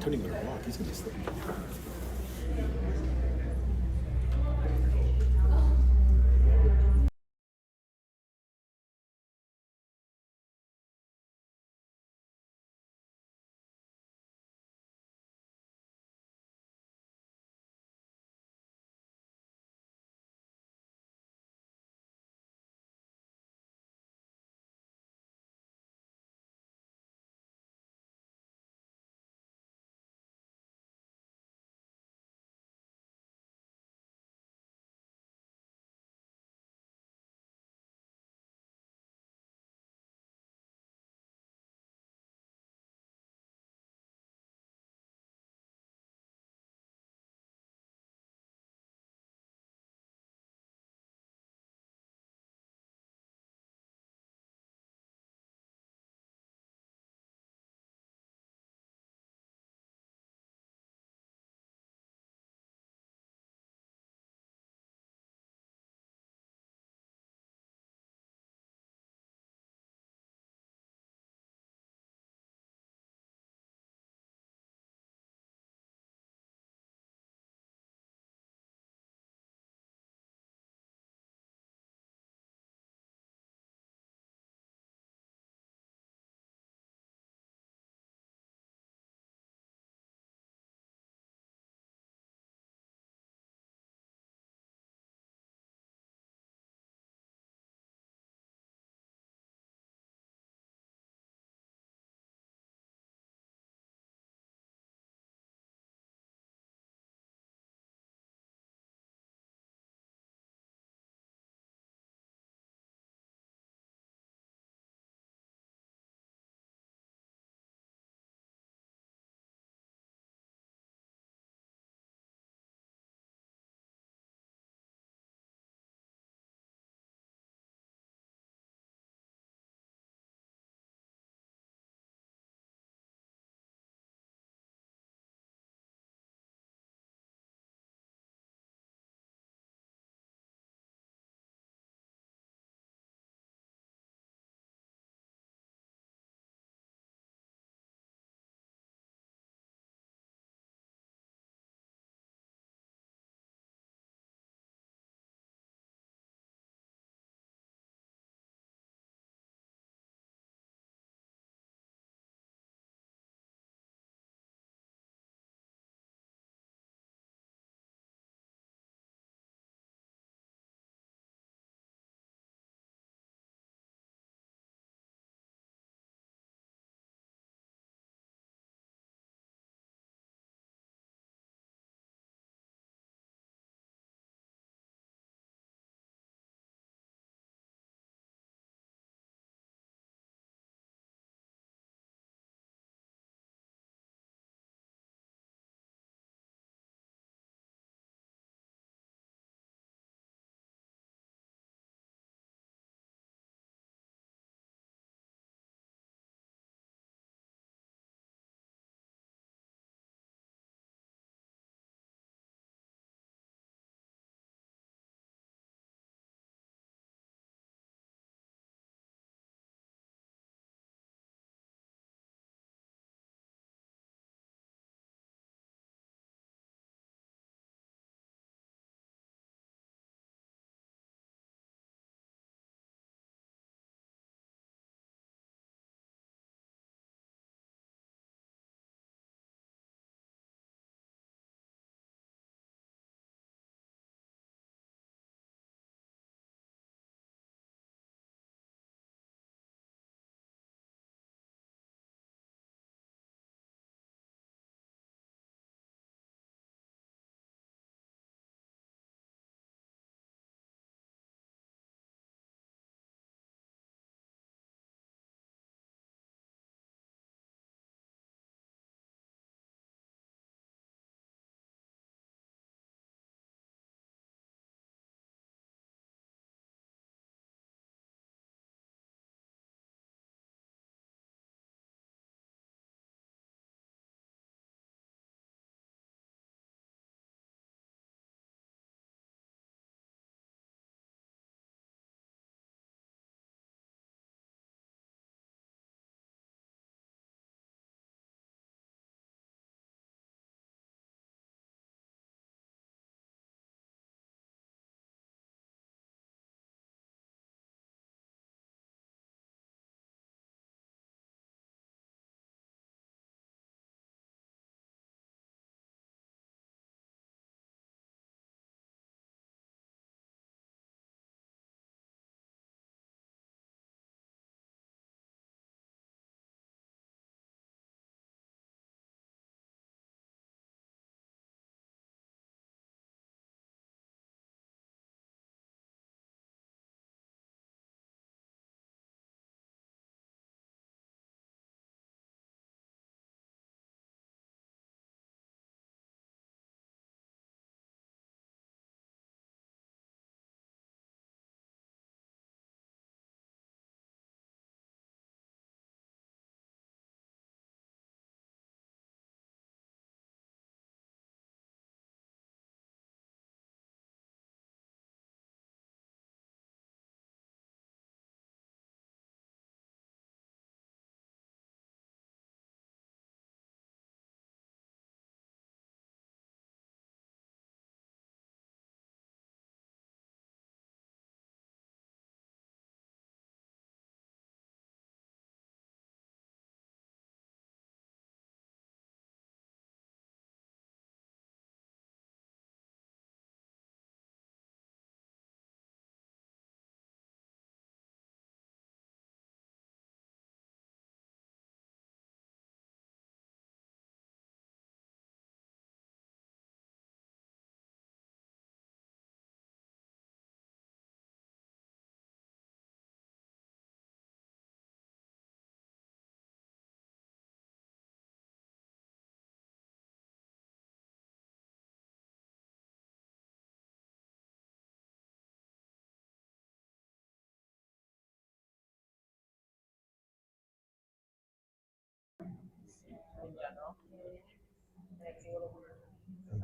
Tony better walk. He's gonna be slipping.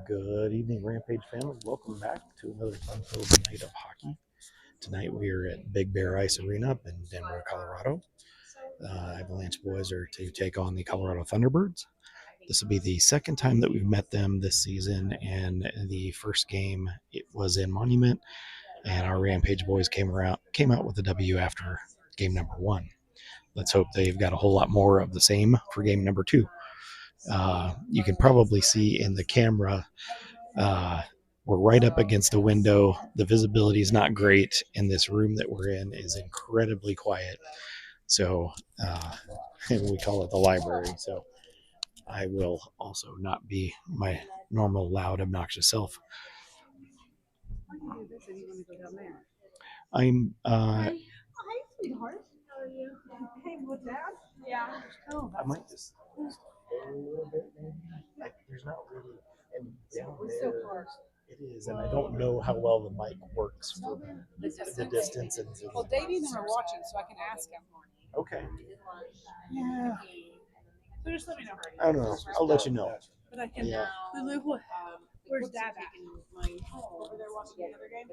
Good evening, Rampage family. Welcome back to another fun-filled night of hockey. Tonight we are at Big Bear Ice Arena up in Denver, Colorado. Avalanche boys are to take on the Colorado Thunderbirds. This will be the second time that we've met them this season, and the first game it was in Monument, and our Rampage boys came out with a W after game number 1. Let's hope they've got a whole lot more of the same for game number 2. You can probably see in the camera we're right up against a window. The visibility is not great, and this room that we're in is incredibly quiet. So we call it the library. So I will also not be my normal, loud, obnoxious self. I'm. Hi, sweetheart. How are you? Hey, what's that? Yeah. Oh, I might just a little bit, maybe. There's not really, and down so there far. it is, and I don't know how well the mic works for the distance and Well, Davey and them are watching, so I can ask him. Okay. Yeah. So just let me know. I don't know. I'll let you know. But I can. Yeah. Lulu, where's Dad at? Over there watching the other game.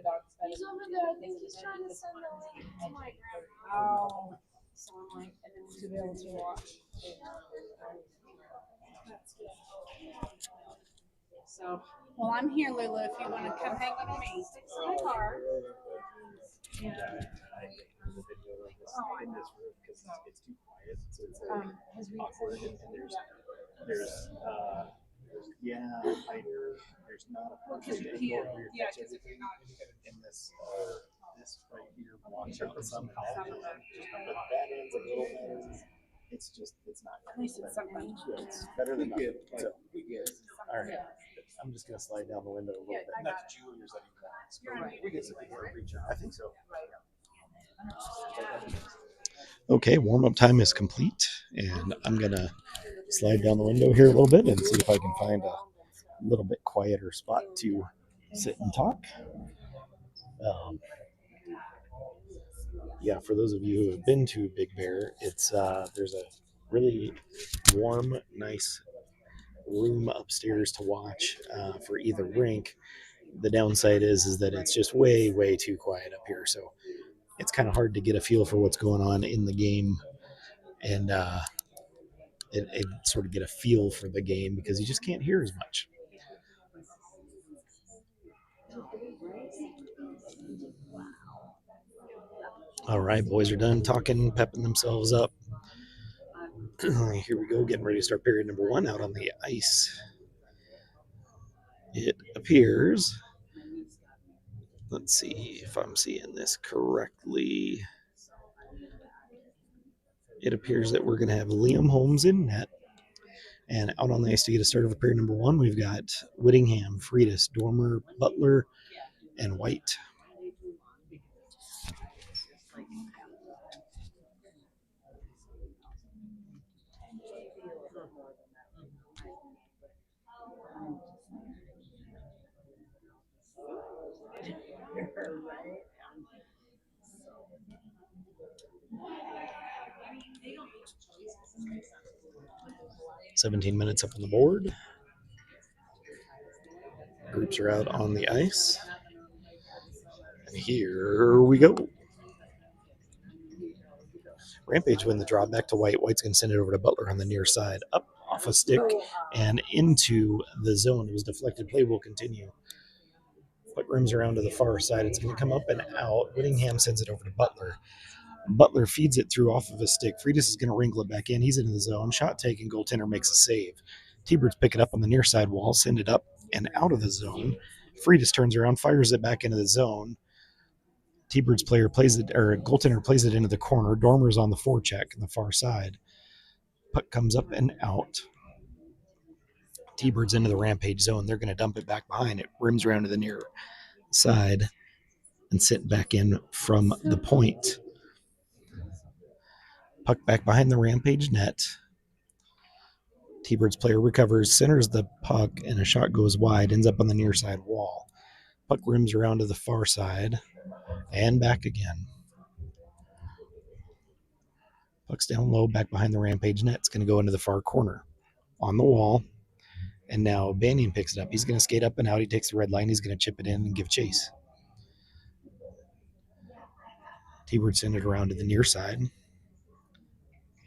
He's over there. I think he's trying to send the link to my grandma. Oh. So I'm like, to be able to watch. So, well, I'm here, Lulu. If you want to come hang with me, my car. Yeah. Oh, in this room because it's too quiet. So it's awkward, and there's there's not a Because perfect you angle can't, where you're yeah, catching because if you're not, in this right here blocks out somehow. But that ends a little better. It's not. at least it's something. Yeah, it's better than nothing. So, all right. I'm just gonna slide down the window a little bit. That's Julia's we get some people reach out. I think so. Okay, warm up time is complete, and I'm gonna slide down the window here a little bit and see if I can find a little bit quieter spot to sit and talk. Yeah, for those of you who have been to Big Bear, it's there's a really warm, nice room upstairs to watch for either rink. The downside is that it's just way too quiet up here, so it's kind of hard to get a feel for what's going on in the game, and sort of get a feel for the game because you just can't hear as much. All right, boys are done talking, pepping themselves up. Here we go, getting ready to start period number 1 out on the ice. It appears, let's see if I'm seeing this correctly. It appears that we're going to have Liam Holmes in net. And out on the ice to get us started for period number 1, we've got Whittingham, Freitas, Dormer, Butler, and White. Right. 17 minutes up on the board. Groups are out on the ice. And here we go. Rampage win the draw back to White. White's going to send it over to Butler on the near side. Up off a stick and into the zone. It was deflected. Play will continue. Puck rims around to the far side. It's going to come up and out. Whittingham sends it over to Butler. Butler feeds it through off of a stick. Freitas is going to wrinkle it back in. He's into the zone. Shot taken. Goaltender makes a save. T-Birds pick it up on the near side wall, send it up and out of the zone. Freitas turns around, fires it back into the zone. T-Birds player plays it, or goaltender plays it into the corner. Dormer's on the forecheck on the far side. Puck comes up and out. T-Birds into the Rampage zone. They're going to dump it back behind. It rims around to the near side and sit back in from the point. Puck back behind the Rampage net. T-Birds player recovers, centers the puck, and a shot goes wide, ends up on the near side wall. Puck rims around to the far side and back again. Puck's down low, back behind the Rampage net. It's going to go into the far corner. On the wall, And now Banyan picks it up. He's going to skate up and out. He takes the red line. He's going to chip it in and give chase. T-Bird send it around to the near side.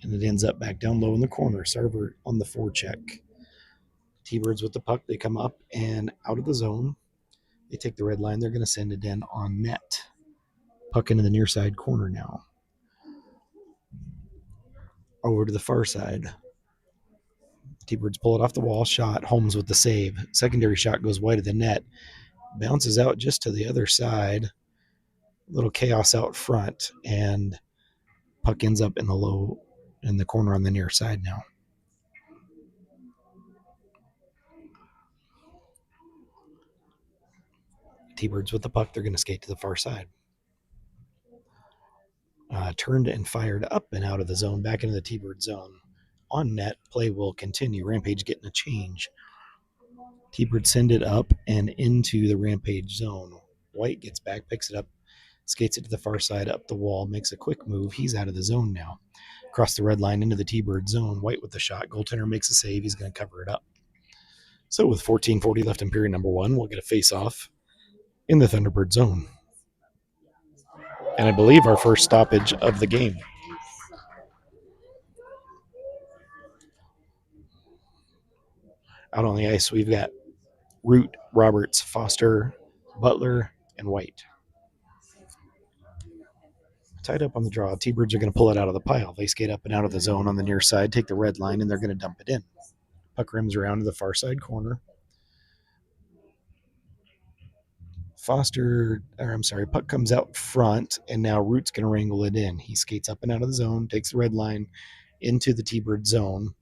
And it ends up back down low in the corner. Server on the forecheck. T-Birds with the puck. They come up and out of the zone. They take the red line. They're going to send it in on net. Puck into the near side corner now. Over to the far side. T-Birds pull it off the wall. Shot. Holmes with the save. Secondary shot goes wide of the net. Bounces out just to the other side. A little chaos out front. And puck ends up in the corner on the near side now. T-Birds with the puck. They're going to skate to the far side. Turned and fired up and out of the zone, back into the T-Bird zone. On net, play will continue. Rampage getting a change. T-Bird send it up and into the Rampage zone. White gets back, picks it up, skates it to the far side, up the wall, makes a quick move. He's out of the zone now. Across the red line into the T-Bird zone. White with the shot. Goaltender makes a save. He's going to cover it up. So with 14:40 left in period number 1, we'll get a face-off in the Thunderbird zone. And I believe our first stoppage of the game. Out on the ice, we've got Root, Roberts, Foster, Butler, and White. Tied up on the draw. T-Birds are going to pull it out of the pile. They skate up and out of the zone on the near side, take the red line, and they're going to dump it in. Puck rims around to the far side corner. Puck comes out front, and now Root's going to wrangle it in. He skates up and out of the zone, takes the red line into the T-Bird zone,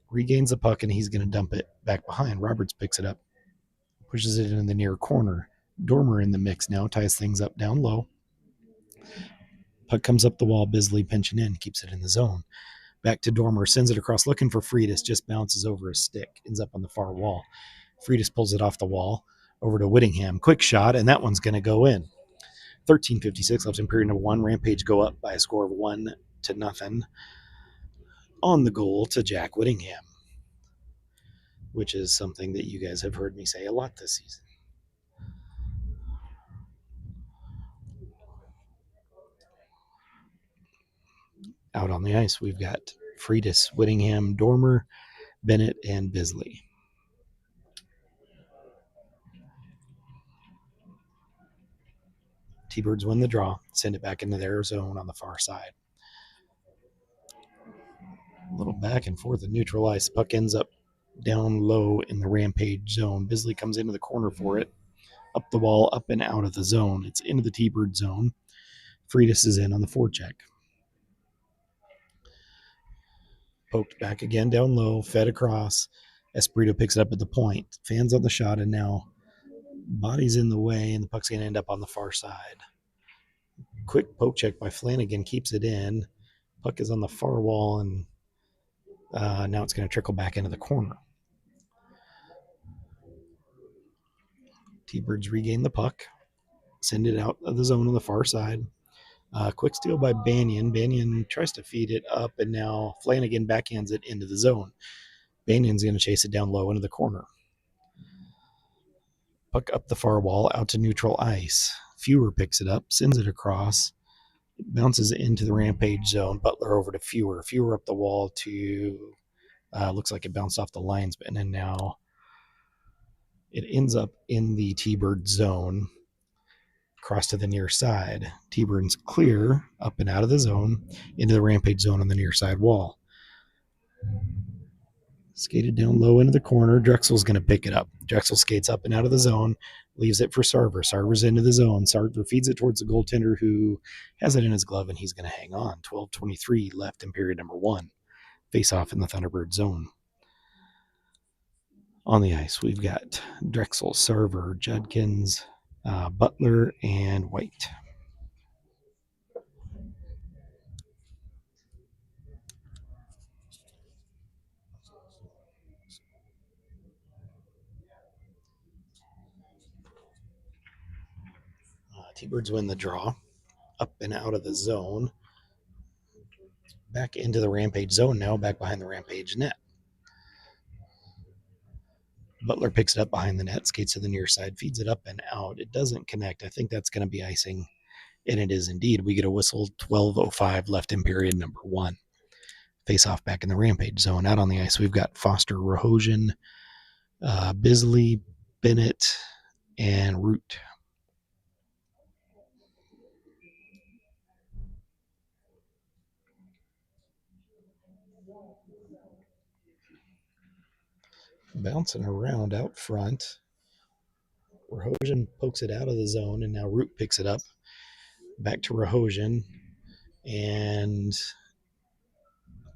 regains the puck, and he's going to dump it back behind. Roberts picks it up, pushes it in the near corner. Dormer in the mix now, ties things up down low. Puck comes up the wall, Bisley pinching in, keeps it in the zone. Back to Dormer, sends it across, looking for Freitas, just bounces over his stick, ends up on the far wall. Freitas pulls it off the wall, over to Whittingham. Quick shot, and that one's going to go in. 13:56 left in period number 1. Rampage go up by a score of 1-0 on the goal to Jack Whittingham, which is something that you guys have heard me say a lot this season. Out on the ice, we've got Freitas, Whittingham, Dormer, Bennett, and Bisley. T-Birds win the draw, send it back into their zone on the far side. A little back and forth in neutral ice. Puck ends up down low in the Rampage zone. Bisley comes into the corner for it. Up the wall, up and out of the zone. It's into the T-Bird zone. Freitas is in on the forecheck. Poked back again down low, fed across. Espirito picks it up at the point. Fans on the shot, and now body's in the way, and the puck's going to end up on the far side. Quick poke check by Flanagan, keeps it in. Puck is on the far wall, and now it's going to trickle back into the corner. T-Birds regain the puck, send it out of the zone on the far side. Quick steal by Banyan. Banyan tries to feed it up, and now Flanagan backhands it into the zone. Banyan's going to chase it down low into the corner. Puck up the far wall, out to neutral ice. Fewer picks it up, sends it across. It bounces into the Rampage zone. Butler over to Fewer. Fewer up the wall to, looks like it bounced off the linesman, and now it ends up in the T-Bird zone. Cross to the near side. T-Bird's clear, up and out of the zone, into the Rampage zone on the near side wall. Skated down low into the corner. Drexel's going to pick it up. Drexel skates up and out of the zone, leaves it for Sarver. Sarver's into the zone. Sarver feeds it towards the goaltender, who has it in his glove, and he's going to hang on. 12:23 left in period number 1. Face off in the Thunderbird zone. On the ice, we've got Drexel, Sarver, Judkins, Butler, and White. T-Birds win the draw. Up and out of the zone. Back into the Rampage zone now, back behind the Rampage net. Butler picks it up behind the net, skates to the near side, feeds it up and out. It doesn't connect. I think that's going to be icing, and it is indeed. We get a whistle. 12:05 left in period number 1. Face off back in the Rampage zone. Out on the ice, we've got Foster, Rahosian, Bisley, Bennett, and Root. Bouncing around out front. Rahosian pokes it out of the zone, and now Root picks it up. Back to Rahosian, and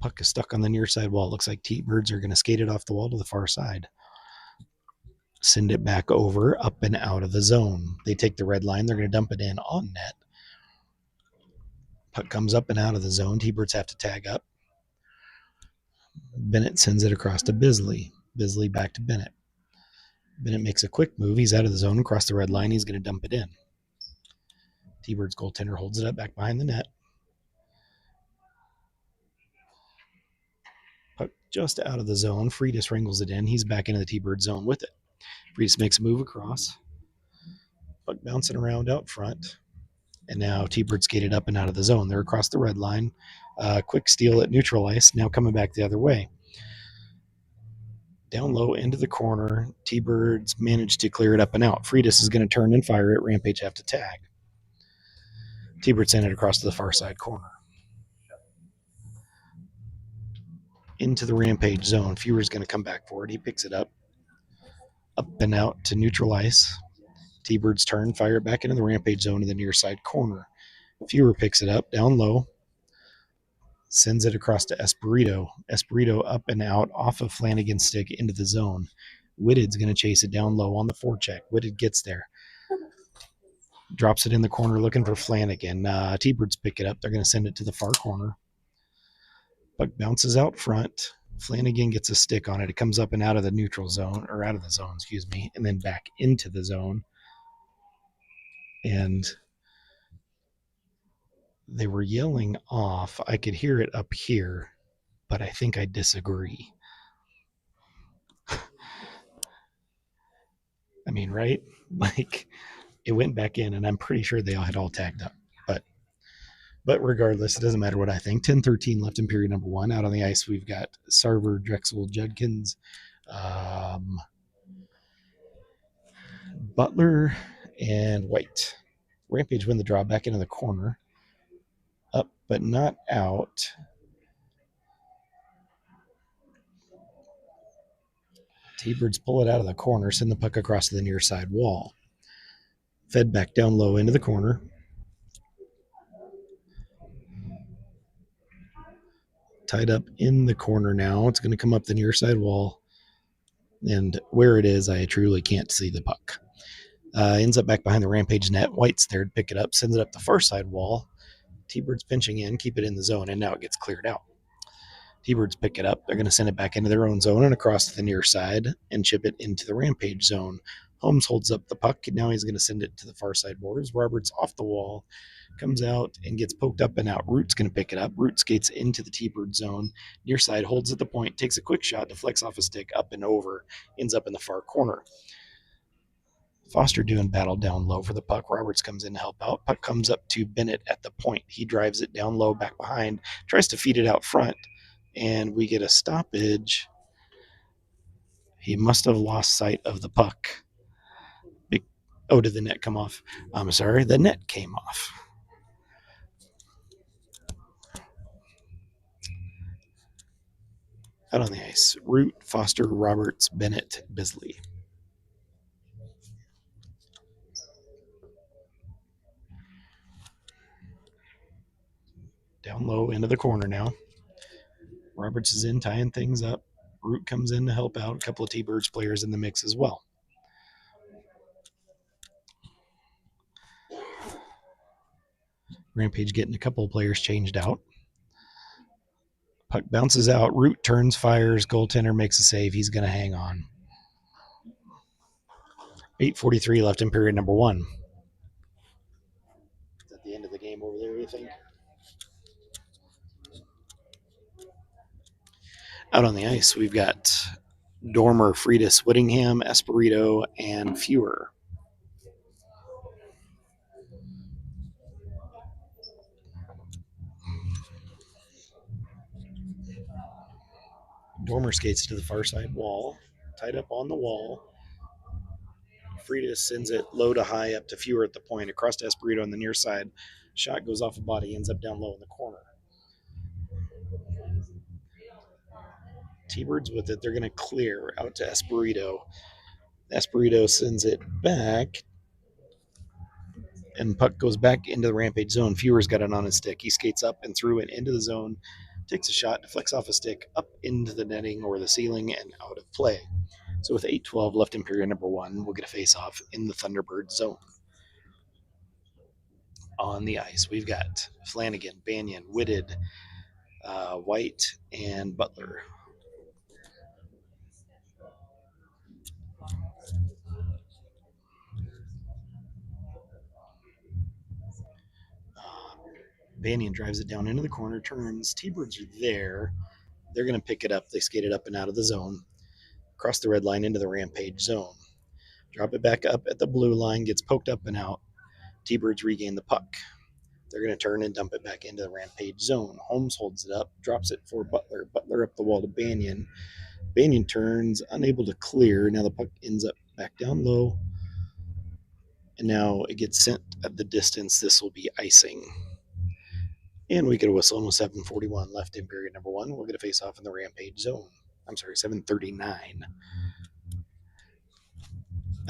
puck is stuck on the near side wall. Looks like T-Birds are going to skate it off the wall to the far side. Send it back over, up and out of the zone. They take the red line. They're going to dump it in on net. Puck comes up and out of the zone. T-Birds have to tag up. Bennett sends it across to Bisley. Bisley back to Bennett. Bennett makes a quick move. He's out of the zone, across the red line. He's going to dump it in. T-Birds goaltender holds it up back behind the net. Puck just out of the zone. Freitas wrangles it in. He's back into the T-Bird zone with it. Freitas makes a move across. Puck bouncing around out front. And now T-Bird skated up and out of the zone. They're across the red line. Quick steal at neutral ice. Now coming back the other way. Down low into the corner. T-Birds managed to clear it up and out. Freitas is going to turn and fire it. Rampage have to tag. T-Bird sent it across to the far side corner. Into the Rampage zone. Fewer's going to come back for it. He picks it up and out to neutral ice. T-Birds turn, fire it back into the Rampage zone in the near side corner. Fewer picks it up down low, sends it across to Espirito. Espirito up and out off of Flanagan's stick into the zone. Whitted's going to chase it down low on the forecheck. Whitted gets there. Drops it in the corner looking for Flanagan. T-Birds pick it up. They're going to send it to the far corner. Puck bounces out front. Flanagan gets a stick on it. It comes up and out of the neutral zone, or out of the zone, and then back into the zone. And they were yelling off. I could hear it up here, but I think I disagree. I mean, right? Like, it went back in, and I'm pretty sure they all had all tagged up. But regardless, it doesn't matter what I think. 10:13 left in period number 1. Out on the ice, we've got Sarver, Drexel, Judkins, Butler, and White. Rampage win the draw back into the corner. Up, but not out. T-Birds pull it out of the corner, send the puck across to the near side wall. Fed back down low into the corner. Tied up in the corner now. It's going to come up the near side wall. And where it is, I truly can't see the puck. Ends up back behind the Rampage net. White's there to pick it up, sends it up the far side wall. T-Birds pinching in, keep it in the zone, and now it gets cleared out. T-Birds pick it up. They're going to send it back into their own zone and across to the near side and chip it into the Rampage zone. Holmes holds up the puck. Now he's going to send it to the far side borders. Roberts off the wall, comes out and gets poked up and out. Root's going to pick it up. Root skates into the T-Bird zone. Near side holds at the point, takes a quick shot, deflects off a stick, up and over, ends up in the far corner. Foster doing battle down low for the puck. Roberts comes in to help out. Puck comes up to Bennett at the point. He drives it down low, back behind, tries to feed it out front, and we get a stoppage. He must have lost sight of the puck. Oh, did the net come off? I'm sorry, the net came off. Out on the ice, Root, Foster, Roberts, Bennett, Bisley. Down low into the corner now. Roberts is in, tying things up. Root comes in to help out. A couple of T-Birds players in the mix as well. Rampage getting a couple of players changed out. Puck bounces out. Root turns, fires. Goaltender makes a save. He's going to hang on. 8:43 left in period number 1. Is that the end of the game over there, you think? Out on the ice, we've got Dormer, Friedis, Whittingham, Espirito, and Fewer. Dormer skates to the far side wall, tied up on the wall. Friedis sends it low to high up to Fewer at the point, across to Espirito on the near side. Shot goes off a body, ends up down low in the corner. T-Birds with it. They're going to clear out to Espirito. Espirito sends it back, and puck goes back into the Rampage zone. Fewer's got it on his stick. He skates up and through and into the zone, takes a shot, deflects off a stick, up into the netting or the ceiling, and out of play. So with 8:12 left in period number 1, we'll get a face-off in the Thunderbird zone. On the ice, we've got Flanagan, Banyan, Whitted, White, and Butler. Banyan drives it down into the corner, turns. T-Birds are there. They're going to pick it up. They skate it up and out of the zone, cross the red line into the Rampage zone. Drop it back up at the blue line, gets poked up and out. T-Birds regain the puck. They're going to turn and dump it back into the Rampage zone. Holmes holds it up, drops it for Butler. Butler up the wall to Banyan. Banyan turns, unable to clear. Now the puck ends up back down low. And now it gets sent at the distance. This will be icing. And we get a whistle with 7:41 left in period number 1. We'll get a face-off in the Rampage zone. I'm sorry, 7:39.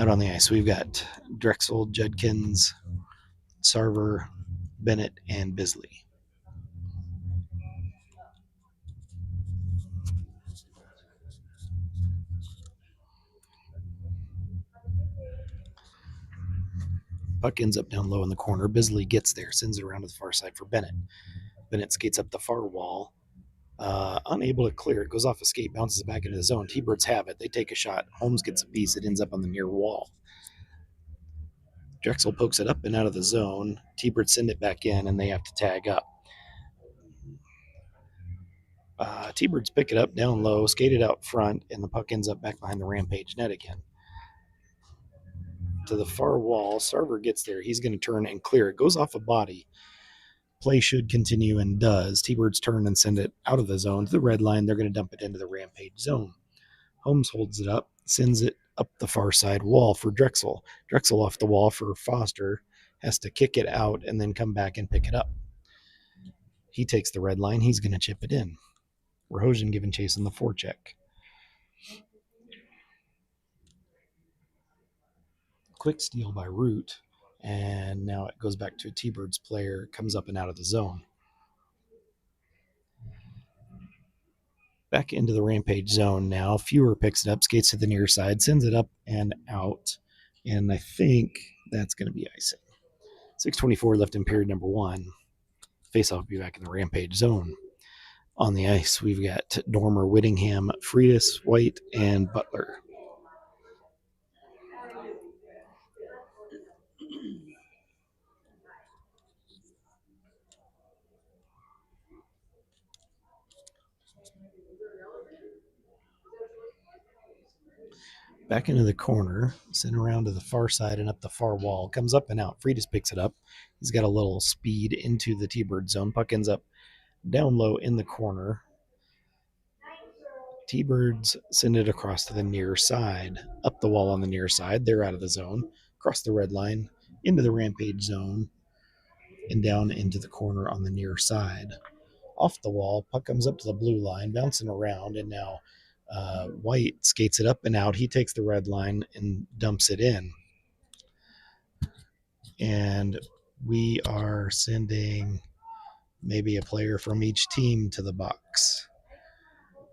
Out on the ice, we've got Drexel, Judkins, Sarver, Bennett, and Bisley. Puck ends up down low in the corner. Bisley gets there, sends it around to the far side for Bennett. Bennett skates up the far wall, unable to clear it. Goes off a skate, bounces back into the zone. T-Birds have it. They take a shot. Holmes gets a piece. It ends up on the near wall. Drexel pokes it up and out of the zone. T-Birds send it back in, and they have to tag up. T-Birds pick it up down low, skate it out front, and the puck ends up back behind the Rampage net again. To the far wall, Sarver gets there. He's going to turn and clear it. Goes off a body. Play should continue and does. T-Birds turn and send it out of the zone to the red line. They're going to dump it into the Rampage zone. Holmes holds it up, sends it up the far side wall for Drexel. Drexel off the wall for Foster. Has to kick it out and then come back and pick it up. He takes the red line. He's going to chip it in. Rahosian giving chase on the forecheck. Quick steal by Root, and now it goes back to a T-Birds player, comes up and out of the zone. Back into the Rampage zone now. Fewer picks it up, skates to the near side, sends it up and out, and I think that's going to be icing. 6:24 left in period number 1. Face-off will be back in the Rampage zone. On the ice, we've got Dormer, Whittingham, Friedis, White, and Butler. Back into the corner, sent around to the far side and up the far wall. Comes up and out. Friedis picks it up. He's got a little speed into the T-Bird zone. Puck ends up down low in the corner. T-Birds send it across to the near side. Up the wall on the near side. They're out of the zone. Across the red line. Into the Rampage zone. And down into the corner on the near side. Off the wall. Puck comes up to the blue line. Bouncing around. And now White skates it up and out. He takes the red line and dumps it in. And we are sending maybe a player from each team to the box.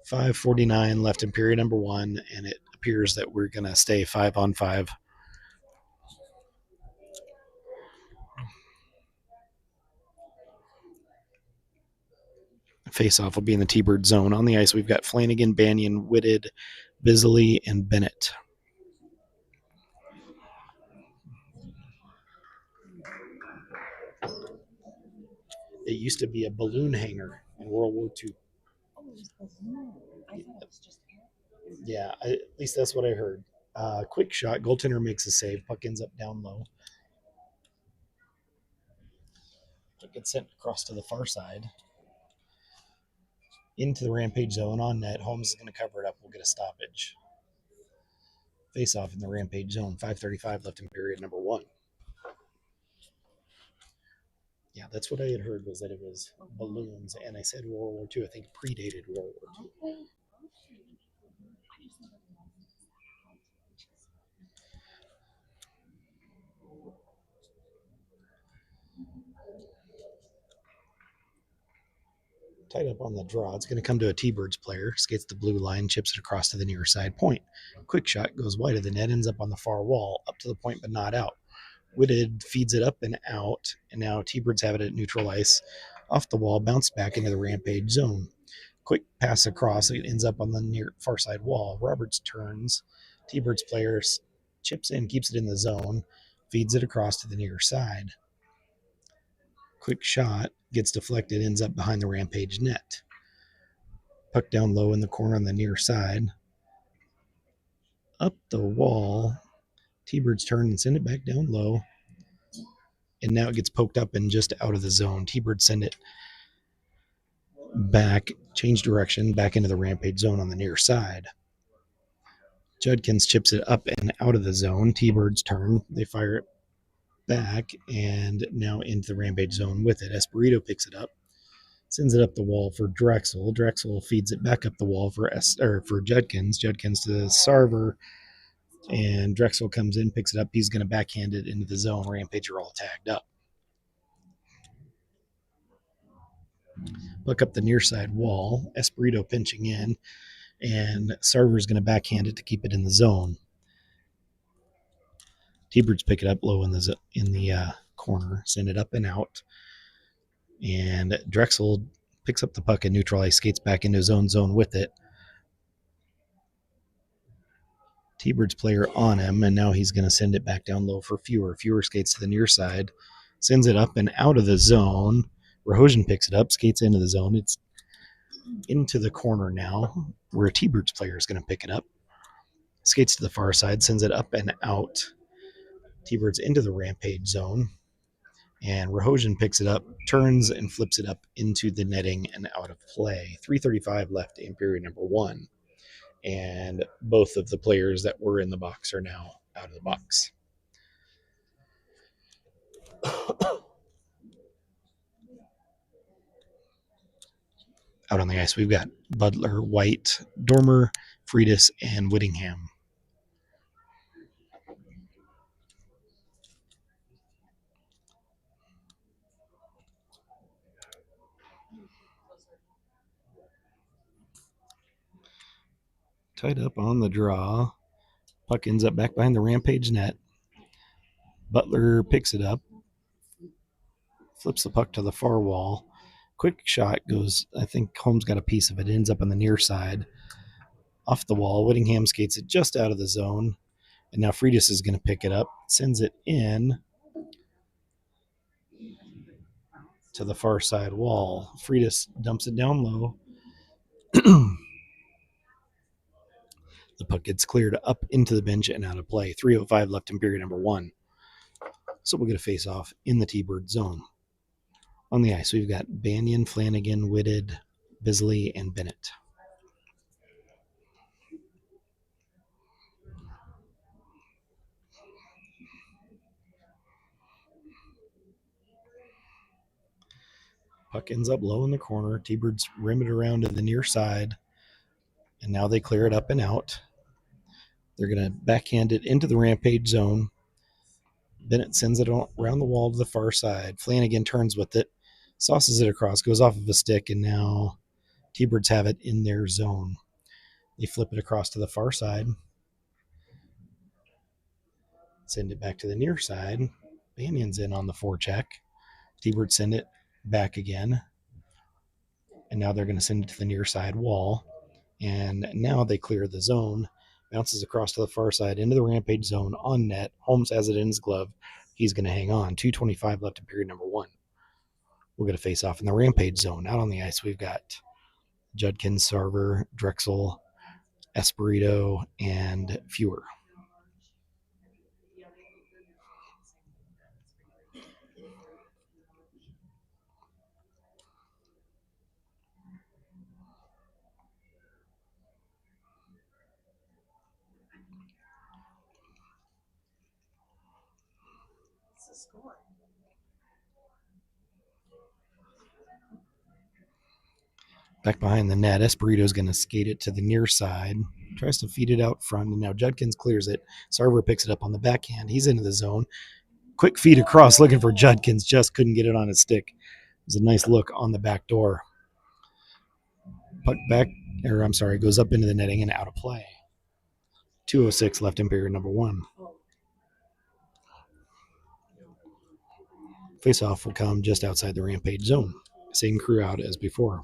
5:49 left in period number 1, and it appears that we're going to stay 5-on-5. Face-off will be in the T-Bird zone. On the ice, we've got Flanagan, Banyan, Whitted, Bisley, and Bennett. It used to be a balloon hanger in World War II. Yeah, at least that's what I heard. Quick shot. Goaltender makes a save. Puck ends up down low. Puck gets sent across to the far side into the Rampage zone on net. Holmes is going to cover it up. We'll get a stoppage. Face off in the Rampage zone. 5:35 left in period number 1. Yeah, that's what I had heard, was that it was balloons, and I said World War II. I think it predated World War II. Tied up on the draw. It's going to come to a T-Birds player. Skates the blue line, chips it across to the near side point. Quick shot goes wide of the net, ends up on the far wall, up to the point but not out. Whitted feeds it up and out, and now T-Birds have it at neutral ice. Off the wall, bounced back into the Rampage zone. Quick pass across, it ends up on the near far side wall. Roberts turns. T-Birds player chips in, keeps it in the zone, feeds it across to the near side. Quick shot, gets deflected, ends up behind the Rampage net. Puck down low in the corner on the near side. Up the wall. T-Birds turn and send it back down low. And now it gets poked up and just out of the zone. T-Birds send it back, change direction, back into the Rampage zone on the near side. Judkins chips it up and out of the zone. T-Birds turn. They fire it back and now into the Rampage zone with it. Espirito picks it up, sends it up the wall for Drexel. Drexel feeds it back up the wall for Judkins. Judkins to Sarver, and Drexel comes in, picks it up. He's going to backhand it into the zone. Rampage are all tagged up. Look up the near side wall. Espirito pinching in, and Sarver's going to backhand it to keep it in the zone. T-Birds pick it up low in the corner, send it up and out. And Drexel picks up the puck and neutral ice, skates back into his own zone with it. T-Birds player on him, and now he's going to send it back down low for Fewer. Fewer skates to the near side, sends it up and out of the zone. Rahojan picks it up, skates into the zone. It's into the corner now, where a T-Birds player is going to pick it up. Skates to the far side, sends it up and out. T-Birds into the Rampage zone. And Rahojan picks it up, turns and flips it up into the netting and out of play. 3:35 left in period number 1. And both of the players that were in the box are now out of the box. Out on the ice, we've got Butler, White, Dormer, Friedis, and Whittingham. Tied up on the draw. Puck ends up back behind the Rampage net. Butler picks it up, flips the puck to the far wall. Quick shot goes, I think Holmes got a piece of it, ends up on the near side. Off the wall, Whittingham skates it just out of the zone. And now Friedis is going to pick it up, sends it in to the far side wall. Friedis dumps it down low. The puck gets cleared up into the bench and out of play. 3:05 left in period number 1. So we'll get a face-off in the T-Bird zone. On the ice, we've got Banyan, Flanagan, Whitted, Bisley, and Bennett. Puck ends up low in the corner. T-Birds rim it around to the near side, and now they clear it up and out. They're going to backhand it into the Rampage zone. Bennett sends it around the wall to the far side. Flanagan turns with it, sauces it across, goes off of a stick, and now T-Birds have it in their zone. They flip it across to the far side. Send it back to the near side. Banyan's in on the forecheck. T-Birds send it back again. And now they're going to send it to the near side wall. And now they clear the zone. Bounces across to the far side into the Rampage zone on net. Holmes has it in his glove. He's going to hang on. 2:25 left in period number 1. We'll get a face-off in the Rampage zone. Out on the ice, we've got Judkins, Sarver, Drexel, Espirito, and Fewer. Back behind the net, Espirito's going to skate it to the near side. Tries to feed it out front, and now Judkins clears it. Sarver picks it up on the backhand. He's into the zone. Quick feed across, looking for Judkins. Just couldn't get it on his stick. It was a nice look on the back door. Puck back, or I'm sorry, goes up into the netting and out of play. 2:06 left in period number 1. Faceoff will come just outside the Rampage zone. Same crew out as before.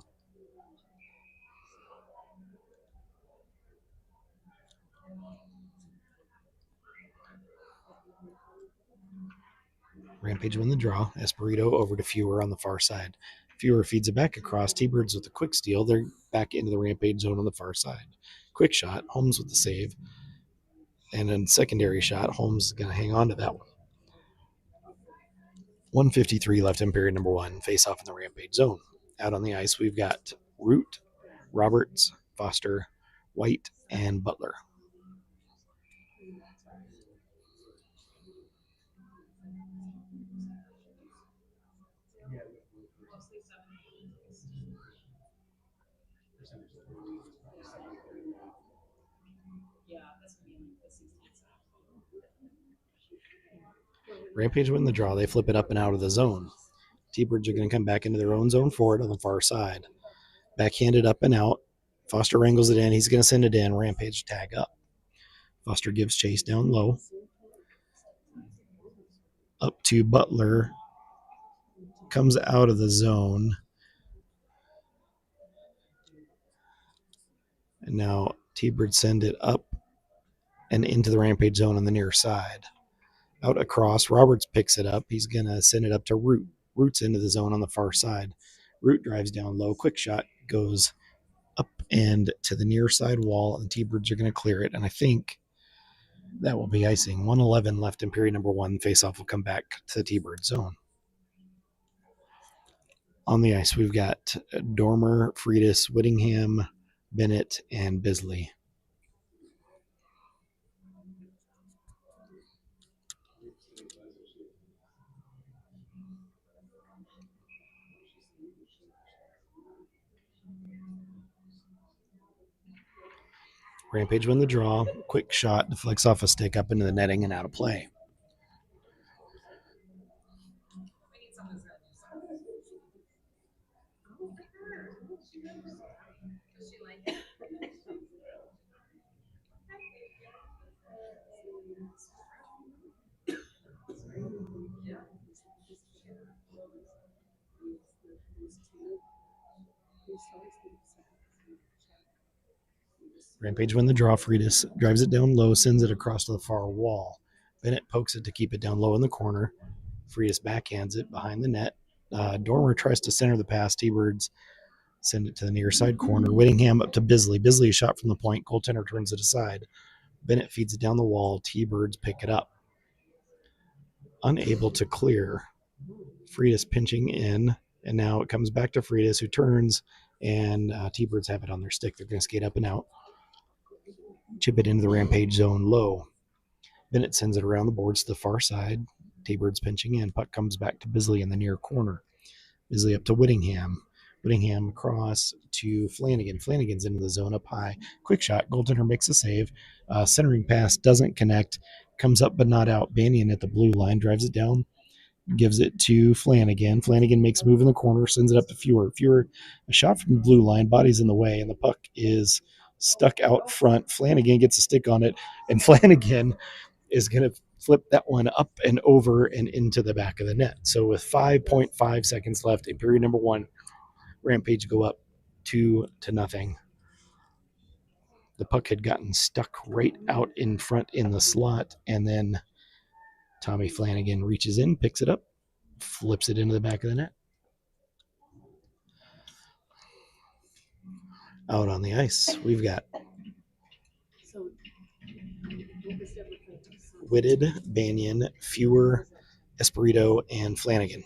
Rampage win the draw. Espirito over to Fewer on the far side. Fewer feeds it back across. T-Birds with a quick steal. They're back into the Rampage zone on the far side. Quick shot. Holmes with the save. And then secondary shot. Holmes is going to hang on to that one. 1:53 left in period number 1. Face off in the Rampage zone. Out on the ice, we've got Root, Roberts, Foster, White, and Butler. Rampage win the draw. They flip it up and out of the zone. T-Birds are going to come back into their own zone forward on the far side. Backhanded up and out. Foster wrangles it in. He's going to send it in. Rampage tag up. Foster gives chase down low. Up to Butler. Comes out of the zone. And now T-Birds send it up and into the Rampage zone on the near side. Out across. Roberts picks it up. He's going to send it up to Root. Root's into the zone on the far side. Root drives down low. Quick shot goes up and to the near side wall, and T-Birds are going to clear it. And I think that will be icing. 1:11 left in period number 1. Faceoff will come back to the T-Bird zone. On the ice, we've got Dormer, Friedis, Whittingham, Bennett, and Bisley. Rampage win the draw. Quick shot deflects off a stick up into the netting and out of play. Rampage win the draw. Friedis drives it down low, sends it across to the far wall. Bennett pokes it to keep it down low in the corner. Friedis backhands it behind the net. Dormer tries to center the pass. T-Birds send it to the near side corner. Whittingham up to Bisley. Bisley is shot from the point. Goaltender turns it aside. Bennett feeds it down the wall. T-Birds pick it up. Unable to clear. Friedis pinching in, and now it comes back to Friedis, who turns, and T-Birds have it on their stick. They're going to skate up and out. Chip it into the Rampage zone low. Bennett sends it around the boards to the far side. T-Birds pinching in. Puck comes back to Bisley in the near corner. Bisley up to Whittingham. Whittingham across to Flanagan. Flanagan's into the zone up high. Quick shot. Goaltender makes a save. Centering pass doesn't connect. Comes up but not out. Banyan at the blue line. Drives it down. Gives it to Flanagan. Flanagan makes a move in the corner. Sends it up to Fewer. Fewer, a shot from the blue line. Body's in the way. And the puck is stuck out front. Flanagan gets a stick on it. And Flanagan is going to flip that one up and over and into the back of the net. So with 5.5 seconds left in period number 1, Rampage go up 2-0. The puck had gotten stuck right out in front in the slot, and then Tommy Flanagan reaches in, picks it up, flips it into the back of the net. Out on the ice, we've got Whitted, Banyan, Fewer, Espirito, and Flanagan.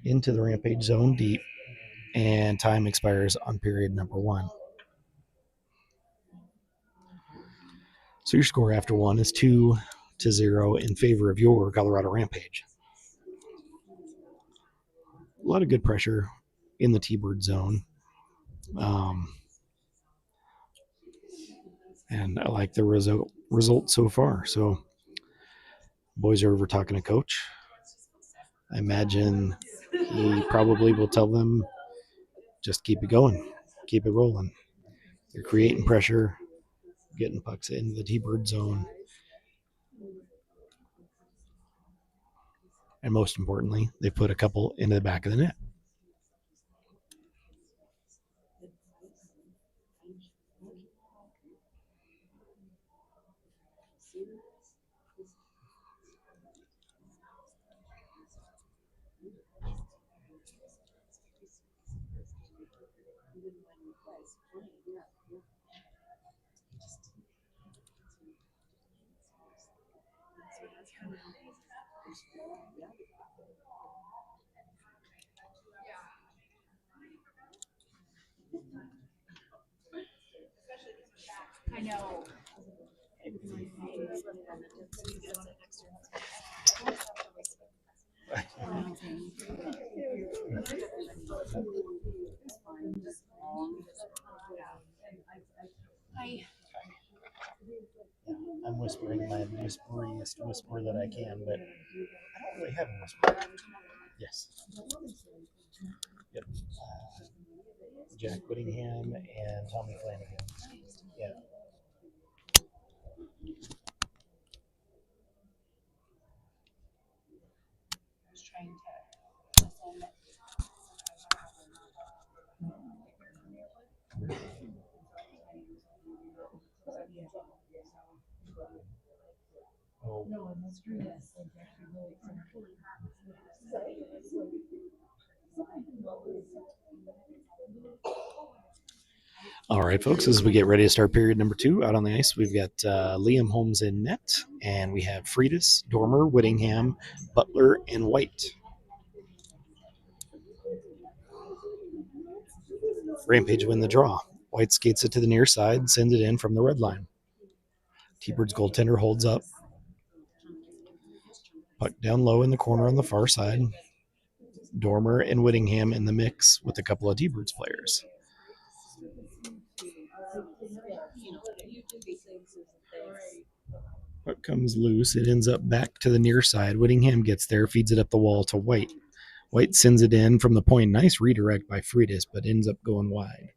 Into the Rampage zone deep, and time expires on period number 1. So your score after 1 is 2-0 in favor of your Colorado Rampage. A lot of good pressure in the T-Bird zone. And I like the result so far. So boys are over talking to coach. I imagine he probably will tell them, just keep it going, keep it rolling. You're creating pressure, getting pucks into the T-Bird zone. And most importantly, they put a couple into the back of the net. I know. I'm whispering my whisperiest whisper that I can, but I don't really have a whisper. Yes. Yep. Jack Whittingham and Tommy Flanagan. Yeah. Oh. All right, folks, as we get ready to start period number 2 out on the ice, we've got Liam Holmes in net, and we have Freitas, Dormer, Whittingham, Butler, and White. Rampage win the draw. White skates it to the near side, sends it in from the red line. T-Bird's goaltender holds up. Puck down low in the corner on the far side. Dormer and Whittingham in the mix with a couple of T-Birds players. Puck comes loose. It ends up back to the near side. Whittingham gets there, feeds it up the wall to White. White sends it in from the point. Nice redirect by Freitas, but ends up going wide.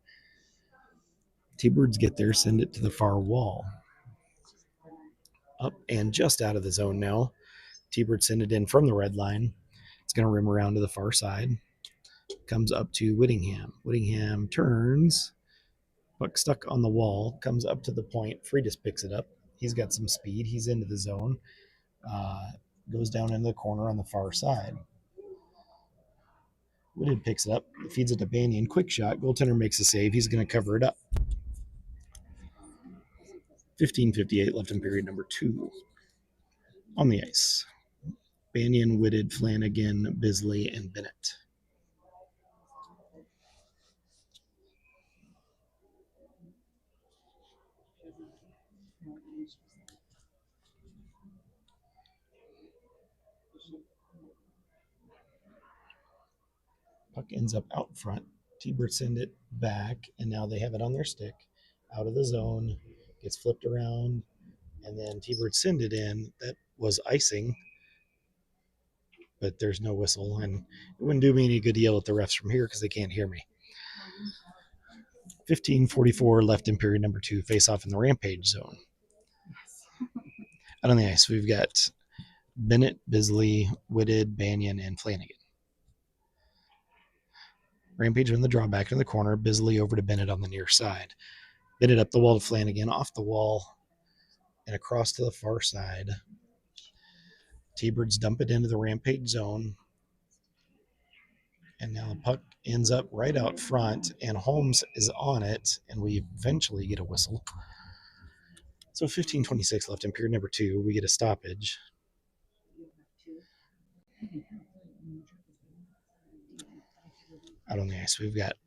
T-Birds get there, send it to the far wall. Up and just out of the zone now. T-Birds send it in from the red line. It's going to rim around to the far side. Comes up to Whittingham. Whittingham turns. Puck stuck on the wall. Comes up to the point. Freitas picks it up. He's got some speed. He's into the zone. Goes down into the corner on the far side. Whitted picks it up. Feeds it to Banyan. Quick shot. Goaltender makes a save. He's going to cover it up. 15:58 left in period number 2. On the ice, Banyan, Whitted, Flanagan, Bisley, and Bennett. Puck ends up out front. T-Birds send it back, and now they have it on their stick. Out of the zone, gets flipped around, and then T-Birds send it in. That was icing, but there's no whistle, and it wouldn't do me any good to yell at the refs from here because they can't hear me. 15:44 left in period number 2. Face off in the Rampage zone. Out on the ice, we've got Bennett, Bisley, Whitted, Banyan, and Flanagan. Rampage in the draw back in the corner. Bisley over to Bennett on the near side. Bennett up the wall to Flanagan, off the wall, and across to the far side. T-Birds dump it into the Rampage zone. And now the puck ends up right out front, and Holmes is on it, and we eventually get a whistle. So 15:26 left in period number 2. We get a stoppage. Out on the ice, we've got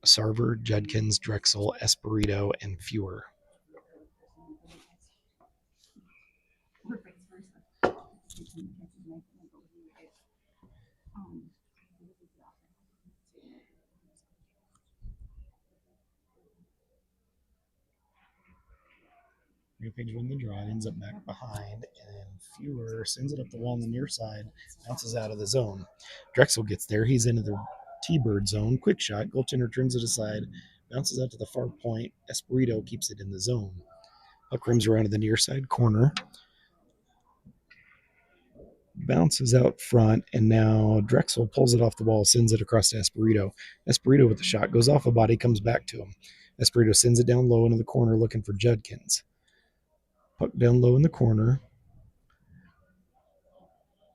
Sarver, Judkins, Drexel, Espirito, and Fewer. Rampage win the draw. It ends up back behind, and Fewer sends it up the wall on the near side, bounces out of the zone. Drexel gets there. He's into the T-bird zone. Quick shot. Goaltender turns it aside, bounces out to the far point. Espirito keeps it in the zone. Puck rims around to the near side corner. Bounces out front, and now Drexel pulls it off the wall, sends it across to Espirito. Espirito with the shot, goes off a body, comes back to him. Espirito sends it down low into the corner looking for Judkins. Puck down low in the corner.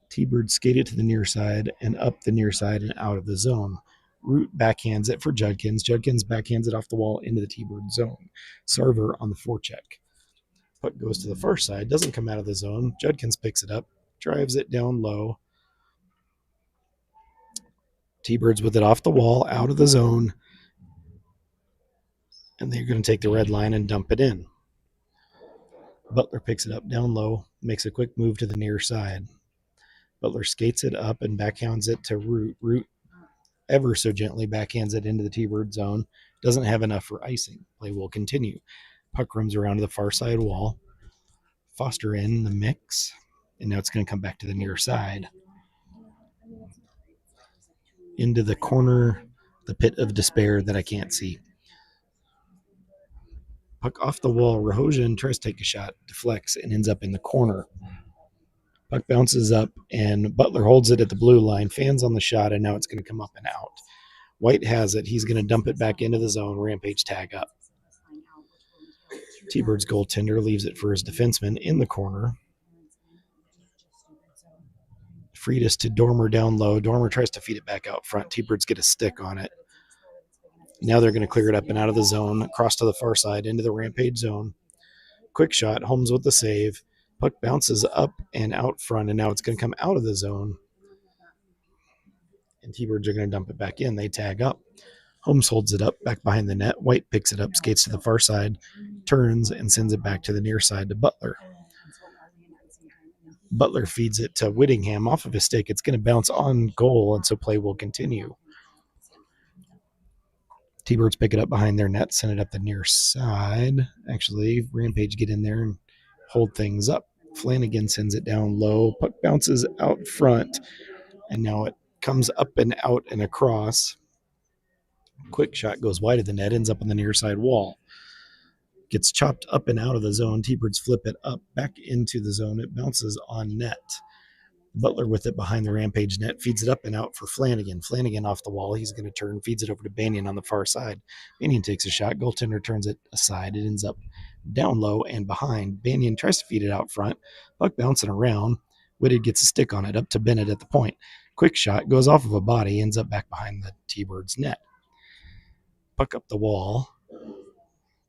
T-Bird skate it to the near side and up the near side and out of the zone. Root backhands it for Judkins. Judkins backhands it off the wall into the T-Bird zone. Sarver on the forecheck. Puck goes to the far side, doesn't come out of the zone. Judkins picks it up, drives it down low. T-Birds with it off the wall, out of the zone. And they're going to take the red line and dump it in. Butler picks it up down low, makes a quick move to the near side. Butler skates it up and backhands it to Root. Root ever so gently backhands it into the T-Bird zone. Doesn't have enough for icing. Play will continue. Puck runs around to the far side wall. Foster in the mix. And now it's going to come back to the near side. Into the corner, the pit of despair that I can't see. Puck off the wall. Rahojan tries to take a shot, deflects, and ends up in the corner. Puck bounces up, and Butler holds it at the blue line, fans on the shot, and now it's going to come up and out. White has it. He's going to dump it back into the zone. Rampage tag up. T-Bird's goaltender leaves it for his defenseman in the corner. Freitas to Dormer down low. Dormer tries to feed it back out front. T-Birds get a stick on it. Now they're going to clear it up and out of the zone, across to the far side, into the Rampage zone. Quick shot. Holmes with the save. Puck bounces up and out front, and now it's going to come out of the zone. And T-Birds are going to dump it back in. They tag up. Holmes holds it up back behind the net. White picks it up, skates to the far side, turns, and sends it back to the near side to Butler. Butler feeds it to Whittingham off of his stick. It's going to bounce on goal, and so play will continue. T-Birds pick it up behind their net, send it up the near side. Actually, Rampage get in there and hold things up. Flanagan sends it down low. Puck bounces out front, and now it comes up and out and across. Quick shot goes wide of the net, ends up on the near side wall. Gets chopped up and out of the zone. T-Birds flip it up back into the zone. It bounces on net. Butler with it behind the Rampage net, feeds it up and out for Flanagan. Flanagan off the wall. He's going to turn, feeds it over to Banyan on the far side. Banyan takes a shot. Goaltender turns it aside. It ends up down low and behind. Banyan tries to feed it out front. Puck bouncing around. Whitted gets a stick on it up to Bennett at the point. Quick shot goes off of a body, ends up back behind the T-Birds net. Puck up the wall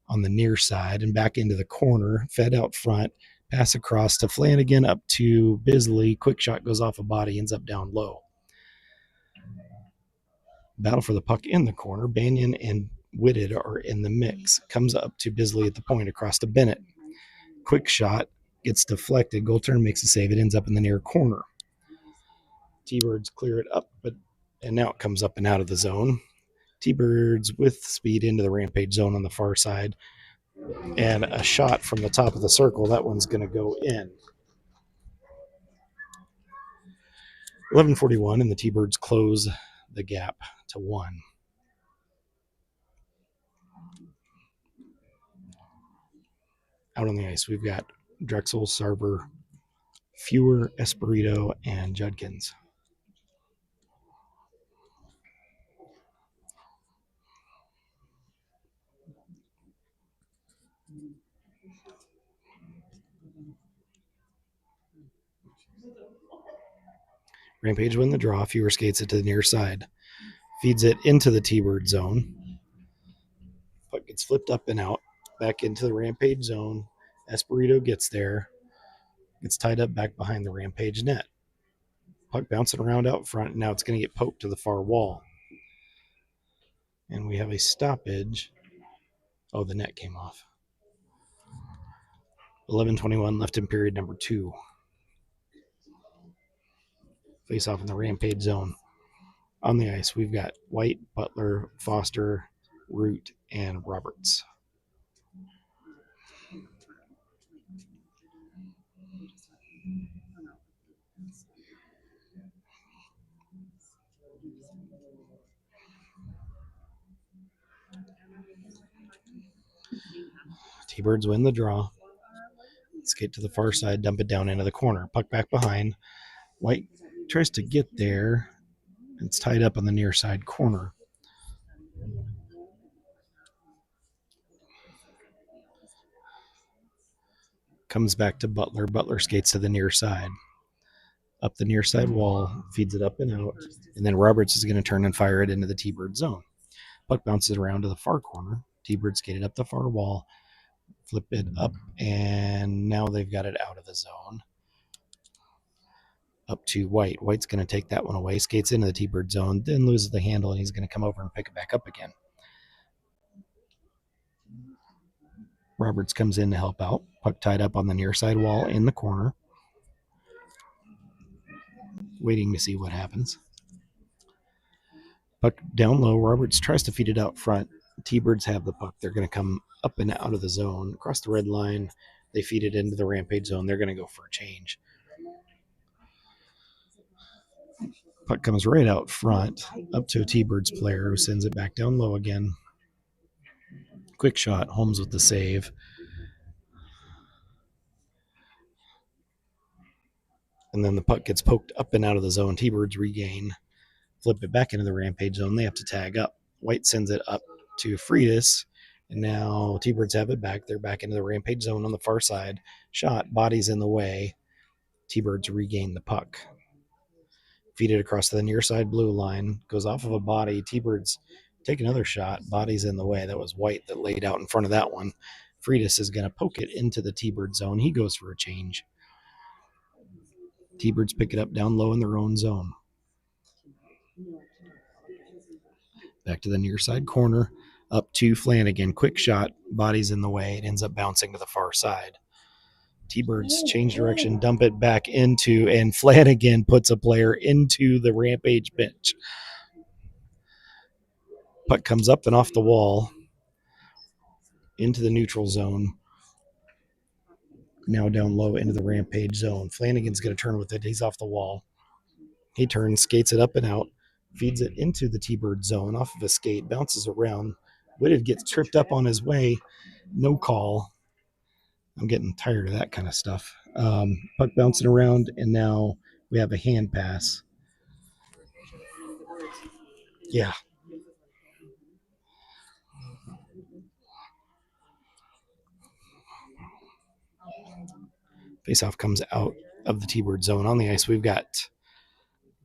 on the near side and back into the corner, fed out front. Pass across to Flanagan, up to Bisley. Quick shot goes off a body, ends up down low. Battle for the puck in the corner. Banyan and Whitted are in the mix. Comes up to Bisley at the point, across to Bennett. Quick shot gets deflected. Goaltender makes a save. It ends up in the near corner. T-Birds clear it up, and now it comes up and out of the zone. T-Birds with speed into the Rampage zone on the far side. And a shot from the top of the circle. That one's going to go in. 11:41, and the T-Birds close the gap to 1. Out on the ice, we've got Drexel, Sarver, Fewer, Espirito, and Judkins. Rampage win the draw. Fewer skates it to the near side. feeds it into the T-Bird zone. Puck gets flipped up and out, back into the Rampage zone. Espirito gets there, gets tied up back behind the Rampage net. Puck bouncing around out front, and now it's going to get poked to the far wall. And we have a stoppage. Oh, the net came off. 11:21 left in period number 2. Face off in the Rampage zone. On the ice, we've got White, Butler, Foster, Root, and Roberts. T-Birds win the draw. Skate to the far side, dump it down into the corner. Puck back behind. White tries to get there. It's tied up on the near side corner. Comes back to Butler. Butler skates to the near side. Up the near side wall, feeds it up and out. And then Roberts is going to turn and fire it into the T-Bird zone. Puck bounces around to the far corner. T-Bird skated up the far wall. Flip it up, and now they've got it out of the zone. Up to White. White's going to take that one away, skates into the T-Bird zone, then loses the handle, and he's going to come over and pick it back up again. Roberts comes in to help out. Puck tied up on the near side wall in the corner. Waiting to see what happens. Puck down low. Roberts tries to feed it out front. T-Birds have the puck. They're going to come up and out of the zone, across the red line. They feed it into the Rampage zone. They're going to go for a change. Puck comes right out front, up to a T-Birds player who sends it back down low again. Quick shot. Holmes with the save. And then the puck gets poked up and out of the zone. T-Birds regain. Flip it back into the Rampage zone. They have to tag up. White sends it up to Freitas. And now T-Birds have it back. They're back into the Rampage zone on the far side. Shot. Body's in the way. T-Birds regain the puck. Feed it across the near side blue line. Goes off of a body. T-Birds take another shot. Body's in the way. That was White that laid out in front of that one. Freitas is going to poke it into the T-Bird zone. He goes for a change. T-Birds pick it up down low in their own zone. Back to the near side corner. Up to Flanagan. Quick shot. Body's in the way. It ends up bouncing to the far side. T-Birds change direction, dump it back into, and Flanagan puts a player into the Rampage bench. Puck comes up and off the wall into the neutral zone. Now down low into the Rampage zone. Flanagan's going to turn with it. He's off the wall. He turns, skates it up and out, feeds it into the T-Bird zone off of a skate, bounces around. Whitted gets tripped up on his way. No call. I'm getting tired of that kind of stuff. Puck bouncing around, and now we have a hand pass. Yeah. Faceoff comes out of the T-Bird zone. On the ice, we've got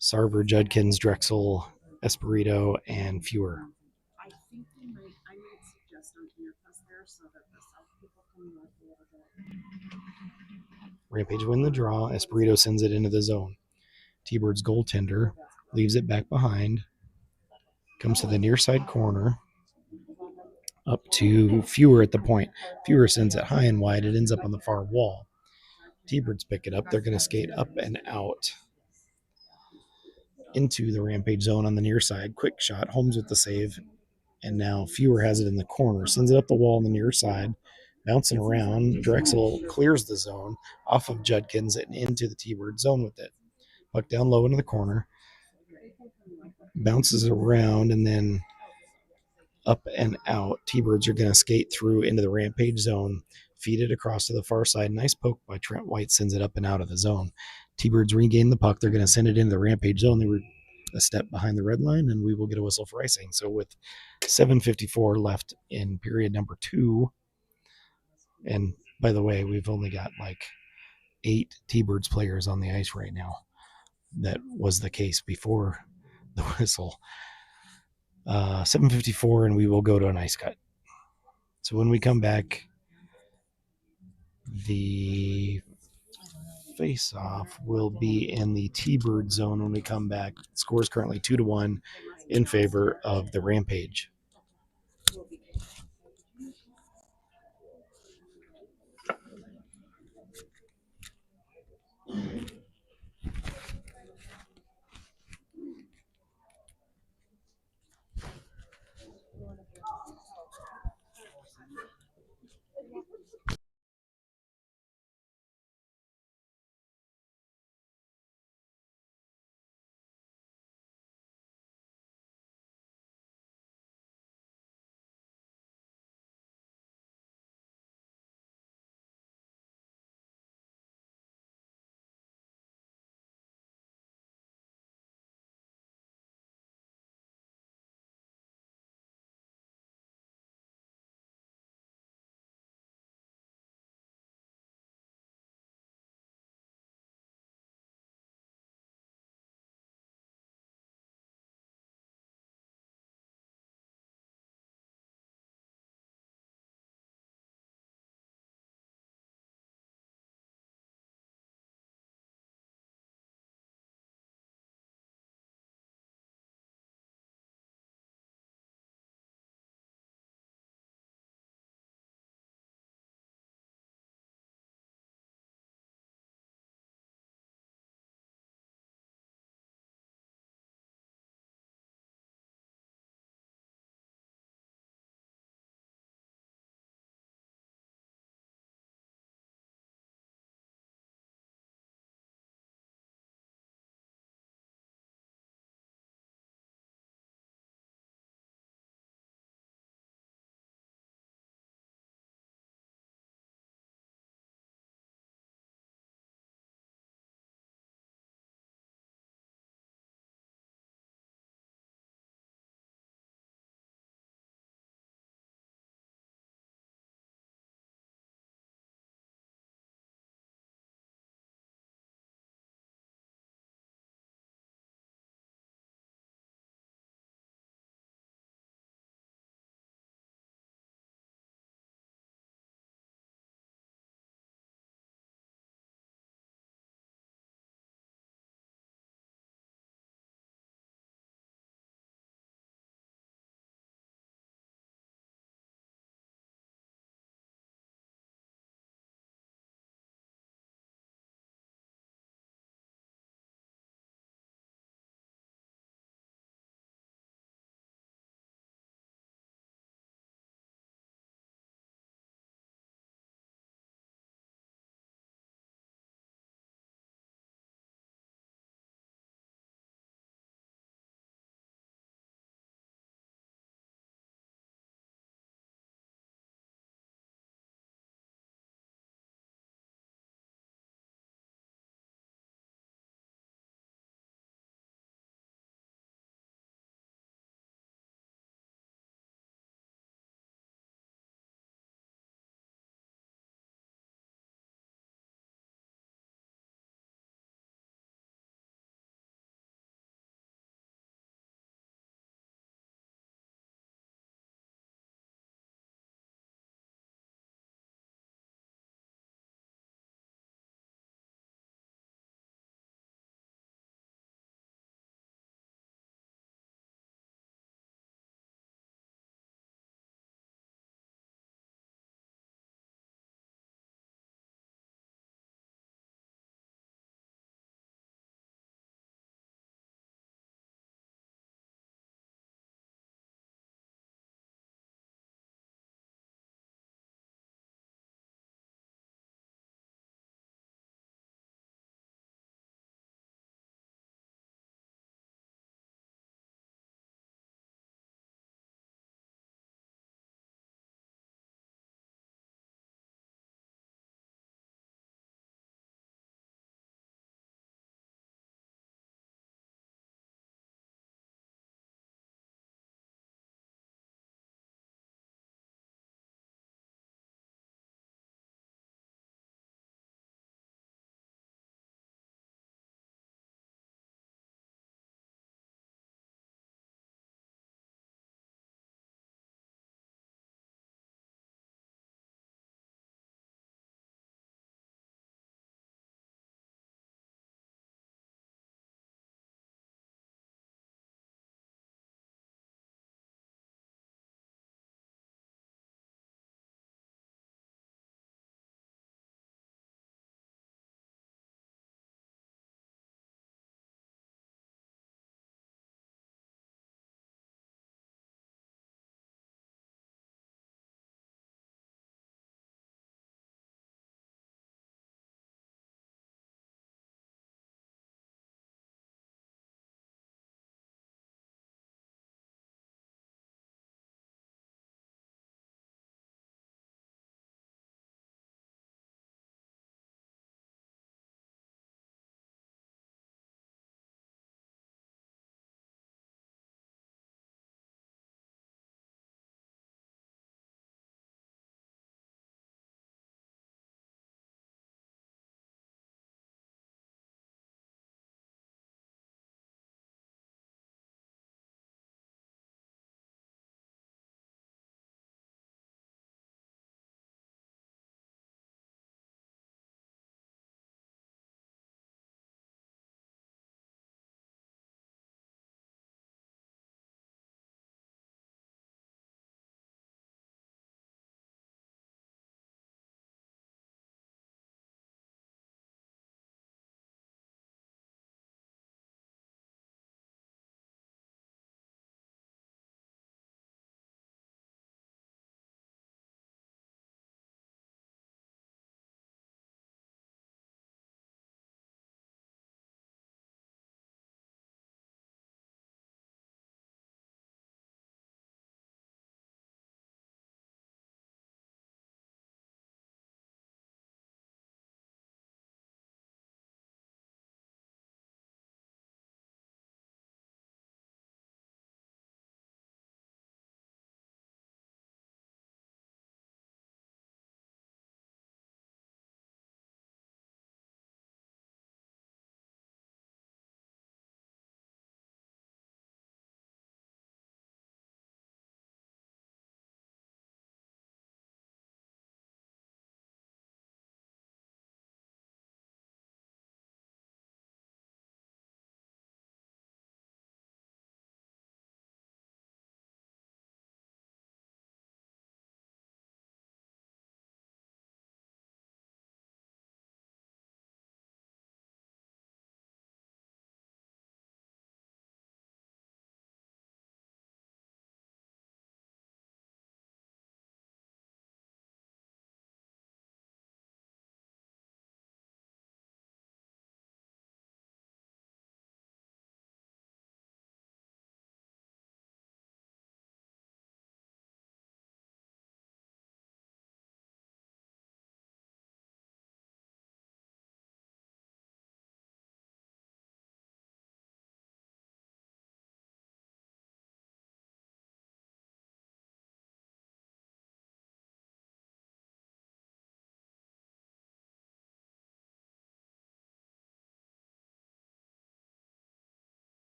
Sarver, Judkins, Drexel, Espirito, and Fewer. I think I might suggest an earpiece there so that the south people can look a little bit. Rampage win the draw. Espirito sends it into the zone. T-Bird's goaltender leaves it back behind. Comes to the near side corner. Up to Fewer at the point. Fewer sends it high and wide. It ends up on the far wall. T-Birds pick it up. They're going to skate up and out into the Rampage zone on the near side. Quick shot. Holmes with the save. And now Fewer has it in the corner. Sends it up the wall on the near side. Bouncing around. Drexel clears the zone off of Judkins and into the T-Bird zone with it. Puck down low into the corner. Bounces around and then up and out. T-Birds are going to skate through into the Rampage zone. Feed it across to the far side. Nice poke by Trent White. Sends it up and out of the zone. T-Birds regain the puck. They're going to send it into the Rampage zone. They were a step behind the red line, and we will get a whistle for icing. So with 7:54 left in period number 2, and by the way, we've only got like 8 T-Birds players on the ice right now. That was the case before the whistle. 7:54, and we will go to an ice cut. So when we come back, the face-off will be in the T-Bird zone when we come back. The score is currently 2-1 in favor of the Rampage.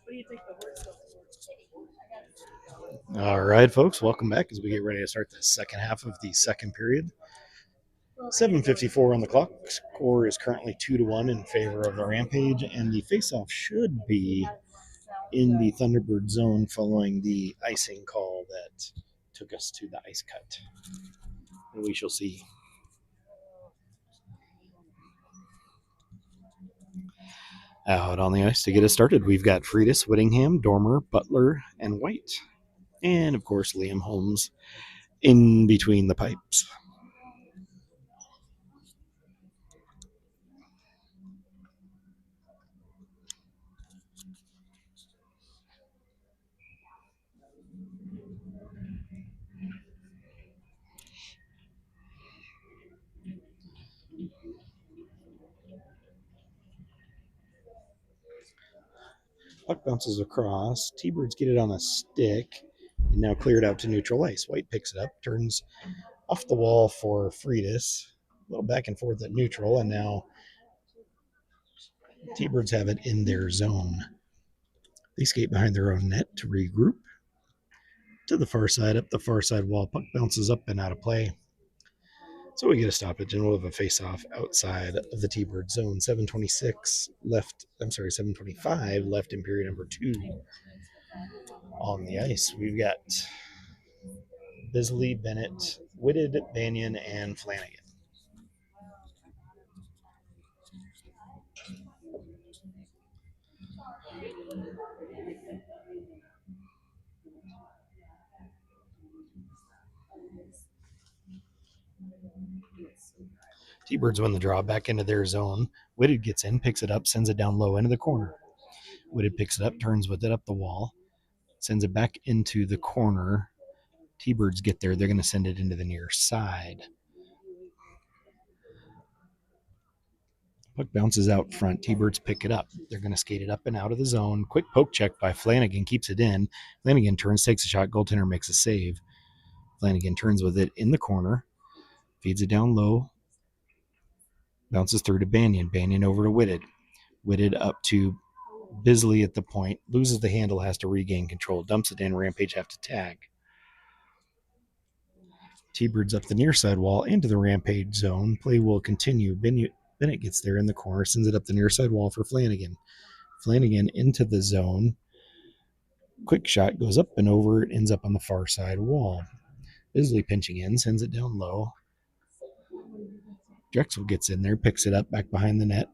do you think the horse does? All right, folks, welcome back as we get ready to start the second half of the second period. 7:54 on the clock. Score is currently 2-1 in favor of the Rampage, and the faceoff should be in the Thunderbird zone following the icing call that took us to the ice cut. And we shall see. Out on the ice to get us started, we've got Freitas, Whittingham, Dormer, Butler, and White. And, of course, Liam Holmes in between the pipes. Puck bounces across. T-Birds get it on a stick and now cleared out to neutral ice. White picks it up, turns off the wall for Freitas. A little back and forth at neutral, and now T-Birds have it in their zone. They skate behind their own net to regroup. To the far side, up the far side wall. Puck bounces up and out of play. So we get a stoppage, and we'll have a face-off outside of the T-Bird zone. 7:26 left. I'm sorry, 7:25 left in period number 2. On the ice, we've got Bisley, Bennett, Whitted, Banyan, and Flanagan. T-Birds win the draw back into their zone. Whitted gets in, picks it up, sends it down low into the corner. Whitted picks it up, turns with it up the wall, sends it back into the corner. T-Birds get there. They're going to send it into the near side. Puck bounces out front. T-Birds pick it up. They're going to skate it up and out of the zone. Quick poke check by Flanagan. Keeps it in. Flanagan turns, takes a shot. Goaltender makes a save. Flanagan turns with it in the corner. Feeds it down low. Bounces through to Banyan. Banyan over to Whitted. Whitted up to Bisley at the point. Loses the handle, has to regain control. Dumps it in. Rampage have to tag. T-Birds up the near side wall into the Rampage zone. Play will continue. Bennett gets there in the corner, sends it up the near side wall for Flanagan. Flanagan into the zone. Quick shot goes up and over. It ends up on the far side wall. Bisley pinching in, sends it down low. Drexel gets in there, picks it up back behind the net.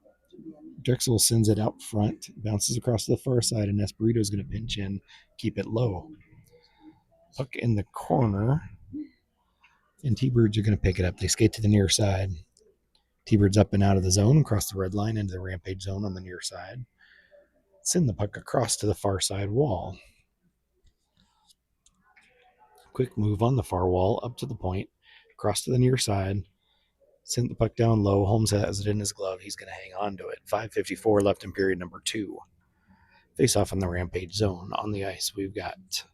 Drexel sends it out front, bounces across to the far side, and Esperito's going to pinch in, keep it low. Puck in the corner, and T-Birds are going to pick it up. They skate to the near side. T-Birds up and out of the zone, across the red line into the Rampage zone on the near side. Send the puck across to the far side wall. Quick move on the far wall, up to the point, across to the near side. Send the puck down low. Holmes has it in his glove. He's going to hang on to it. 5:54 left in period number 2. Face off in the Rampage zone. On the ice, we've got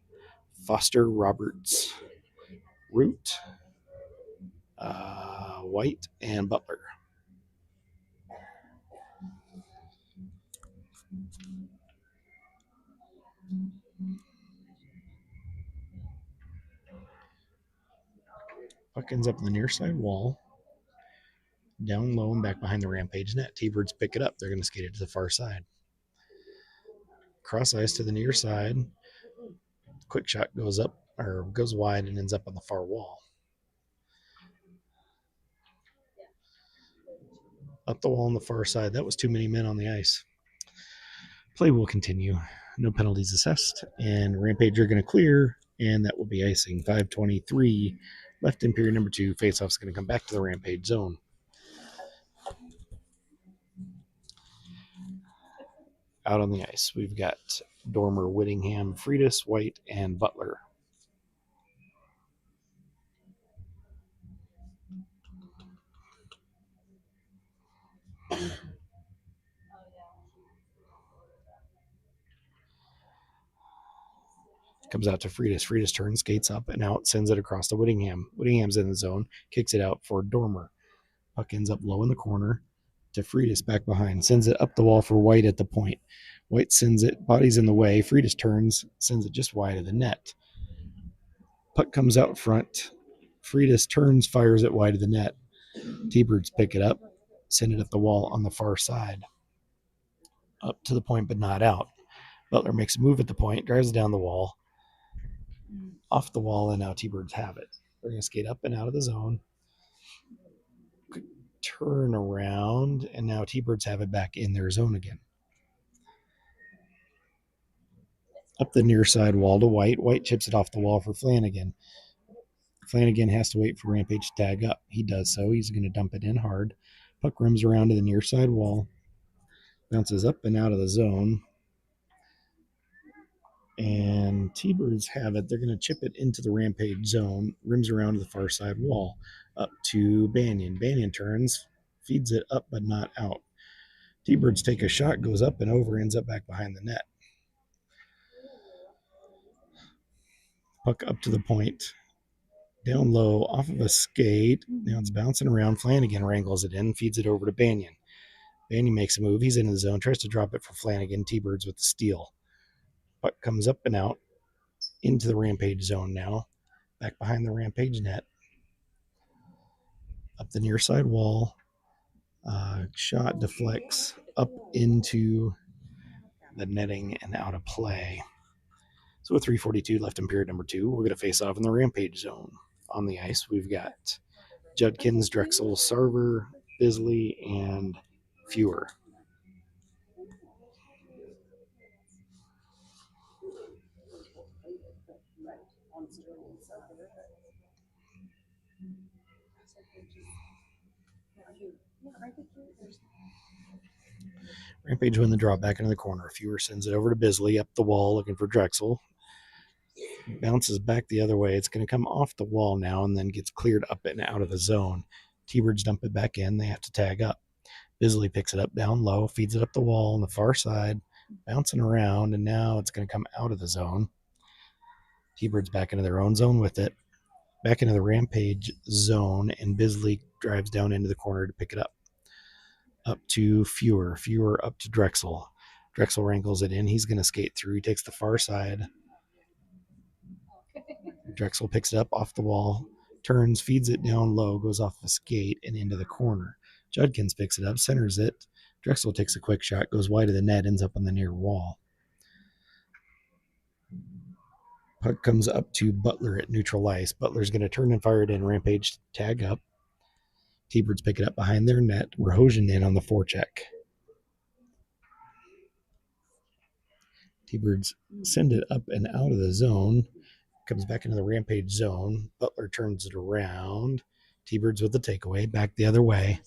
Foster, Roberts, Root, White, and Butler. Puck ends up in the near side wall. Down low and back behind the Rampage net. T-Birds pick it up. They're going to skate it to the far side. Cross ice to the near side. Quick shot goes up, or goes wide and ends up on the far wall. Up the wall on the far side. That was too many men on the ice. Play will continue. No penalties assessed. And Rampage are going to clear, and that will be icing. 5:23 left in period number 2. Faceoff's going to come back to the Rampage zone. Out on the ice, we've got Dormer, Whittingham, Freitas, White, and Butler. Comes out to Freitas. Freitas turns, skates up and out, sends it across to Whittingham. Whittingham's in the zone, kicks it out for Dormer. Puck ends up low in the corner. to Freitas back behind, sends it up the wall for White at the point. White sends it, body's in the way. Freitas turns, sends it just wide of the net. Puck comes out front. Freitas turns, fires it wide of the net. T-Birds pick it up, send it up the wall on the far side. Up to the point, but not out. Butler makes a move at the point, drives it down the wall, off the wall, and now T-Birds have it. They're going to skate up and out of the zone. Quick turn around, and now T-Birds have it back in their zone again. Up the near side wall to White. White chips it off the wall for Flanagan. Flanagan has to wait for Rampage to tag up. He does so. He's going to dump it in hard. Puck rims around to the near side wall. Bounces up and out of the zone. And T-Birds have it. They're going to chip it into the Rampage zone. Rims around to the far side wall. Up to Banyan. Banyan turns. Feeds it up but not out. T-Birds take a shot. Goes up and over. Ends up back behind the net. Puck up to the point. Down low, off of a skate. Now it's bouncing around. Flanagan wrangles it in, feeds it over to Banyan. Banyan makes a move. He's into the zone, tries to drop it for Flanagan. T-Birds with the steal. Puck comes up and out into the Rampage zone now. Back behind the Rampage net. Up the near side wall. Shot deflects up into the netting and out of play. So with 3:42 left in period number 2, we're going to face off in the Rampage zone. On the ice, we've got Judkins, Drexel, Sarver, Bisley, and Fewer. Rampage win the draw back into the corner. Fewer sends it over to Bisley, up the wall, looking for Drexel. Bounces back the other way. It's going to come off the wall now and then gets cleared up and out of the zone. T-Birds dump it back in. They have to tag up. Bisley picks it up down low, feeds it up the wall on the far side, bouncing around, and now it's going to come out of the zone. T-Birds back into their own zone with it. Back into the Rampage zone, and Bisley drives down into the corner to pick it up. Up to Fewer. Fewer up to Drexel. Drexel wrangles it in. He's going to skate through. He takes the far side. Drexel picks it up off the wall, turns, feeds it down low, goes off a skate and into the corner. Judkins picks it up, centers it. Drexel takes a quick shot, goes wide of the net, ends up on the near wall. Puck comes up to Butler at neutral ice. Butler's going to turn and fire it in. Rampage tag up. T-Birds pick it up behind their net. Rahojan in on the forecheck. T-Birds send it up and out of the zone. Comes back into the Rampage zone. Butler turns it around. T-Birds with the takeaway. Back the other way.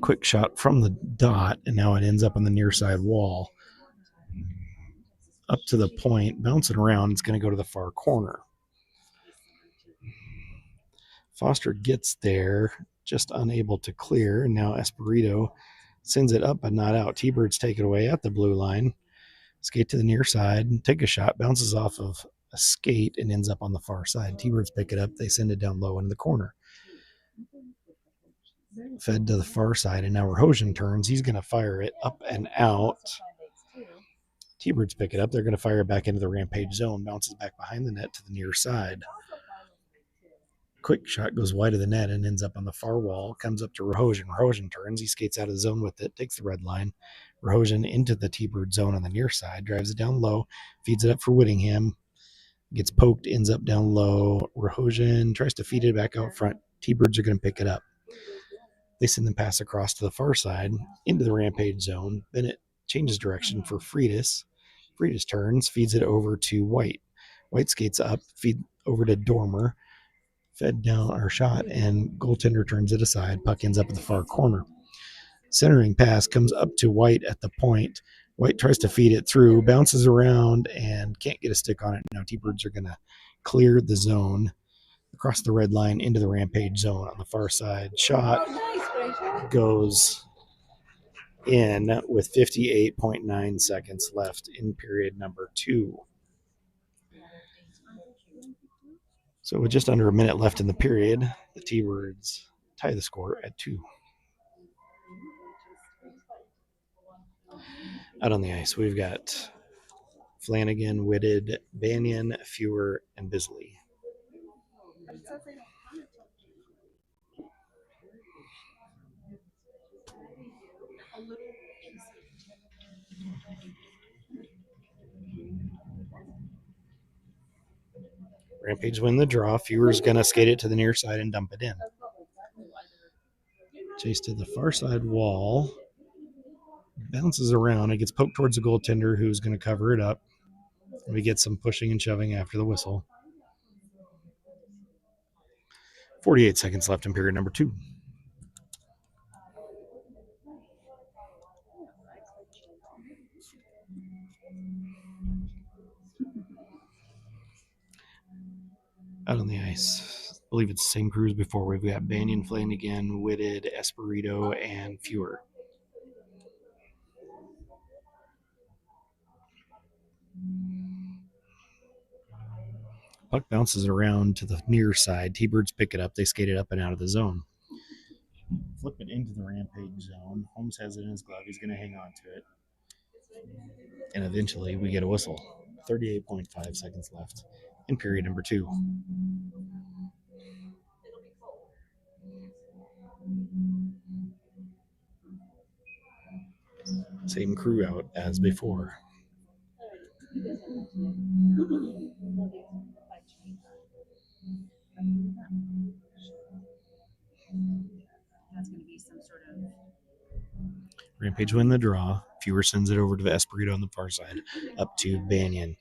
Quick shot from the dot, and now it ends up on the near side wall. Up to the point, bouncing around. It's going to go to the far corner. Foster gets there, just unable to clear, and now Espirito sends it up but not out. T-Birds take it away at the blue line. Skate to the near side, take a shot, bounces off of a skate and ends up on the far side. T-Birds pick it up. They send it down low into the corner. Fed to the far side, and now Rahojan turns. He's going to fire it up and out. T-Birds pick it up. They're going to fire it back into the Rampage zone. Bounces back behind the net to the near side. Quick shot goes wide of the net and ends up on the far wall. Comes up to Rahojan. Rahojan turns. He skates out of the zone with it. Takes the red line. Rahojan into the T-Bird zone on the near side. Drives it down low. Feeds it up for Whittingham. Gets poked. Ends up down low. Rahojan tries to feed it back out front. T-Birds are going to pick it up. They send the pass across to the far side into the Rampage zone. Bennett changes direction for Freitas. Freitas turns. Feeds it over to White. White skates up. Feed over to Dormer. Fed down our shot, and goaltender turns it aside. Puck ends up at the far corner. Centering pass comes up to White at the point. White tries to feed it through, bounces around, and can't get a stick on it. Now T-Birds are going to clear the zone across the red line into the Rampage zone on the far side. Shot goes in with 58.9 seconds left in period number 2. So with just under a minute left in the period, the T-Birds tie the score at 2. Out on the ice, we've got Flanagan, Whitted, Banyan, Fewer, and Bisley. But it says they don't count it till a little piece. Rampage win the draw. Fewer's going to skate it to the near side and dump it in. Chase to the far side wall. Bounces around. It gets poked towards the goaltender, who's going to cover it up. We get some pushing and shoving after the whistle. 48 seconds left in period number 2. Out on the ice, I believe it's the same crew as before. We've got Banyan, Flanagan, Whitted, Esperito, and Fewer. Puck bounces around to the near side. T-Birds pick it up. They skate it up and out of the zone. Flip it into the Rampage zone. Holmes has it in his glove. He's going to hang on to it. And eventually we get a whistle. 38.5 seconds left in period number 2. Same crew out as before. That's going to be some sort of. Rampage win the draw. Fewer sends it over to Esperito on the far side, up to Banyan.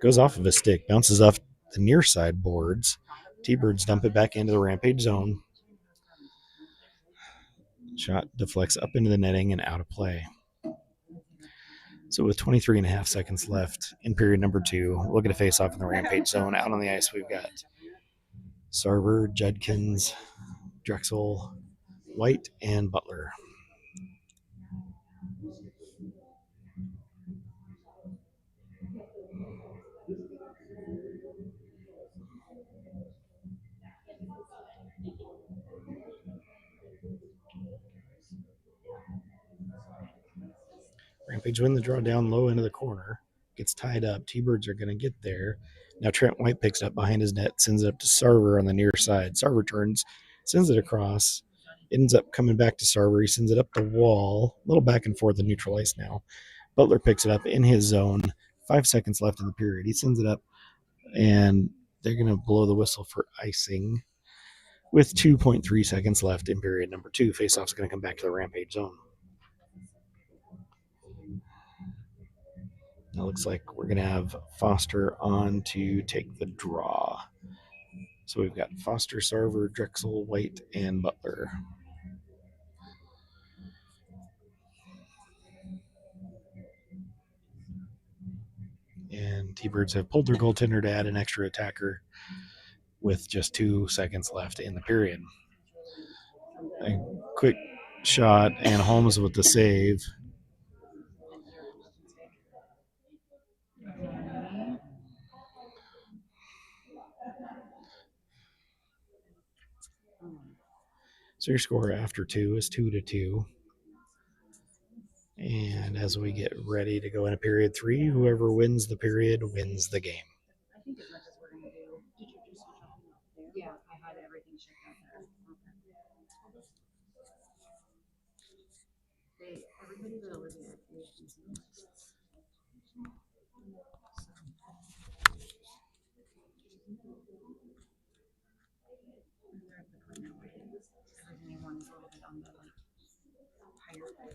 Goes off of a stick, bounces off the near side boards. T-Birds dump it back into the Rampage zone. Shot deflects up into the netting and out of play. So with 23 and a half seconds left in period number 2, we'll get a face-off in the Rampage zone. Out on the ice, we've got Sarver, Judkins, Drexel, White, and Butler. Rampage win the draw down low into the corner. Gets tied up. T-Birds are going to get there. Now Trent White picks it up behind his net, sends it up to Sarver on the near side. Sarver turns, sends it across. Ends up coming back to Sarver. He sends it up the wall. A little back and forth in neutral ice now. Butler picks it up in his zone. 5 seconds left in the period. He sends it up, and they're going to blow the whistle for icing with 2.3 seconds left in period number 2. Faceoff's going to come back to the Rampage zone. It looks like we're going to have Foster on to take the draw. So we've got Foster, Sarver, Drexel, White, and Butler. And T-Birds have pulled their goaltender to add an extra attacker with just 2 seconds left in the period. A quick shot, and Holmes with the save. So your score after 2 is 2-2. And as we get ready to go into period 3, whoever wins the period wins the game. I think as much as we're going to do. Did you do some shopping out there? Yeah, I had everything shipped out there. Okay. Everybody that was there. Everything you want is a little bit on the higher price.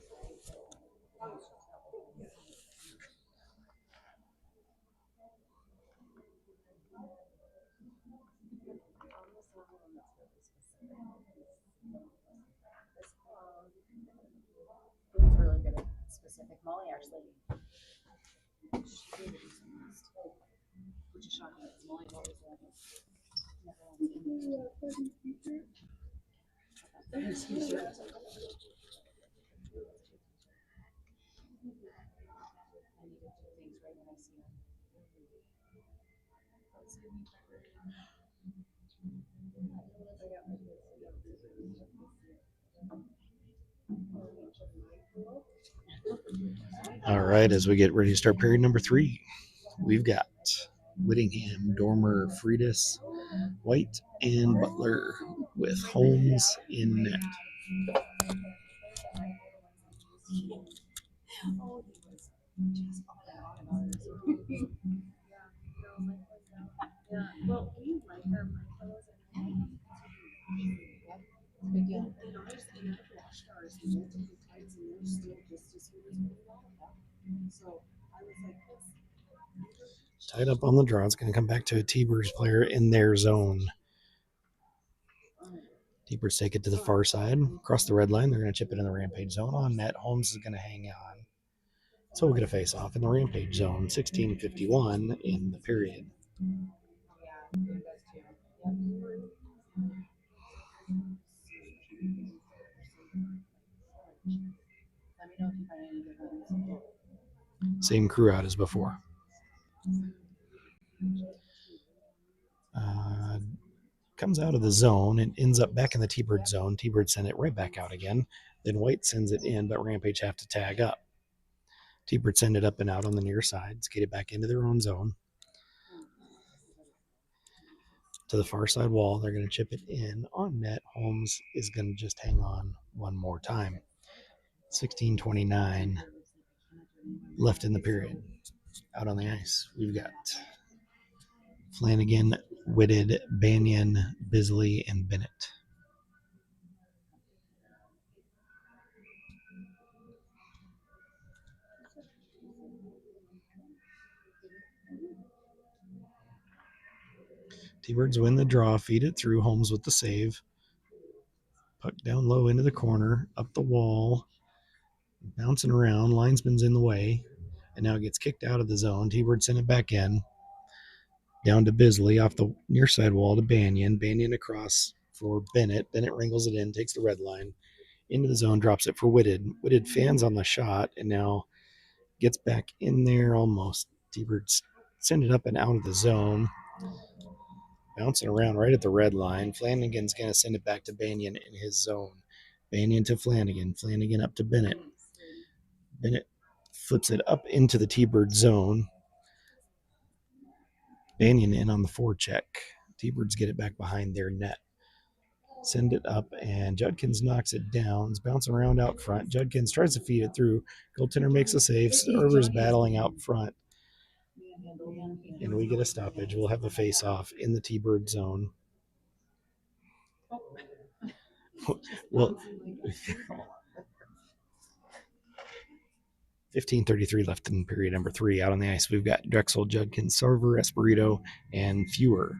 It's really good at specific. Molly actually. She gave it to me, which is shocking. Molly always All right, as we get ready to start period number 3, we've got Whittingham, Dormer, Friedis, White, and Butler with Holmes in net. Big deal. Tied up on the draw. It's going to come back to a T-Birds player in their zone. T-Birds take it to the far side, across the red line. They're going to chip it in the Rampage zone. On net, Holmes is going to hang on. So we'll get a face-off in the Rampage zone. 16:51 in the period. Same crew out as before. Comes out of the zone and ends up back in the T-Bird zone. T-Bird send it right back out again. Then White sends it in, but Rampage have to tag up. T-Bird send it up and out on the near side, skate it back into their own zone. To the far side wall, they're going to chip it in. On net, Holmes is going to just hang on one more time. 16:29 left in the period. Out on the ice, we've got Flanagan, Whitted, Banyan, Bisley, and Bennett. T-Birds win the draw, feed it through. Holmes with the save. Puck down low into the corner, up the wall, bouncing around. Linesman's in the way, and now it gets kicked out of the zone. T-Bird sent it back in. Down to Bisley, off the near side wall to Banyan. Banyan across for Bennett. Bennett wrangles it in, takes the red line. Into the zone, drops it for Whitted. Whitted fans on the shot, and now gets back in there almost. T-Birds send it up and out of the zone. Bouncing around right at the red line. Flanagan's going to send it back to Banyan in his zone. Banyan to Flanagan. Flanagan up to Bennett. Bennett flips it up into the T-Bird zone. Banyan in on the forecheck. T-Birds get it back behind their net. Send it up, and Judkins knocks it down. It's bouncing around out front. Judkins tries to feed it through. Goaltender makes a save. Server's battling out front. And we get a stoppage. We'll have a face-off in the T-Bird zone. Well, 15:33 left in period number 3. Out on the ice, we've got Drexel, Judkins, Sarver, Espirito, and Fewer.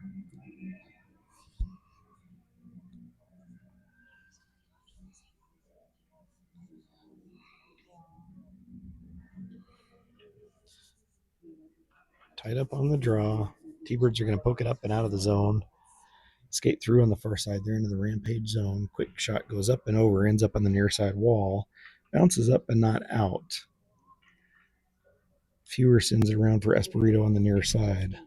Tied up on the draw. T-Birds are going to poke it up and out of the zone. Skate through on the far side. They're into the Rampage zone. Quick shot goes up and over, ends up on the near side wall. Bounces up and not out. Fewer sends it around for Espirito on the near side.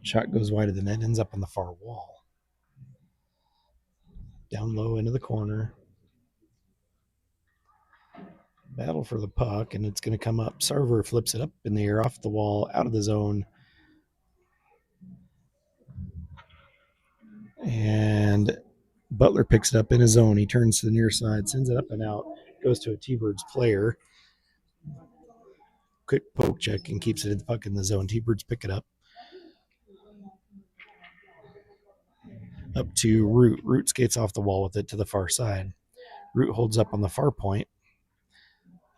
Shot goes wide of the net, ends up on the far wall. Down low into the corner. Battle for the puck, and it's going to come up. Sarver flips it up in the air, off the wall, out of the zone. And Butler picks it up in his zone. He turns to the near side, sends it up and out, goes to a T-Birds player. Quick poke check and keeps it in the puck in the zone. T-Birds pick it up. Up to Root. Root skates off the wall with it to the far side. Root holds up on the far point.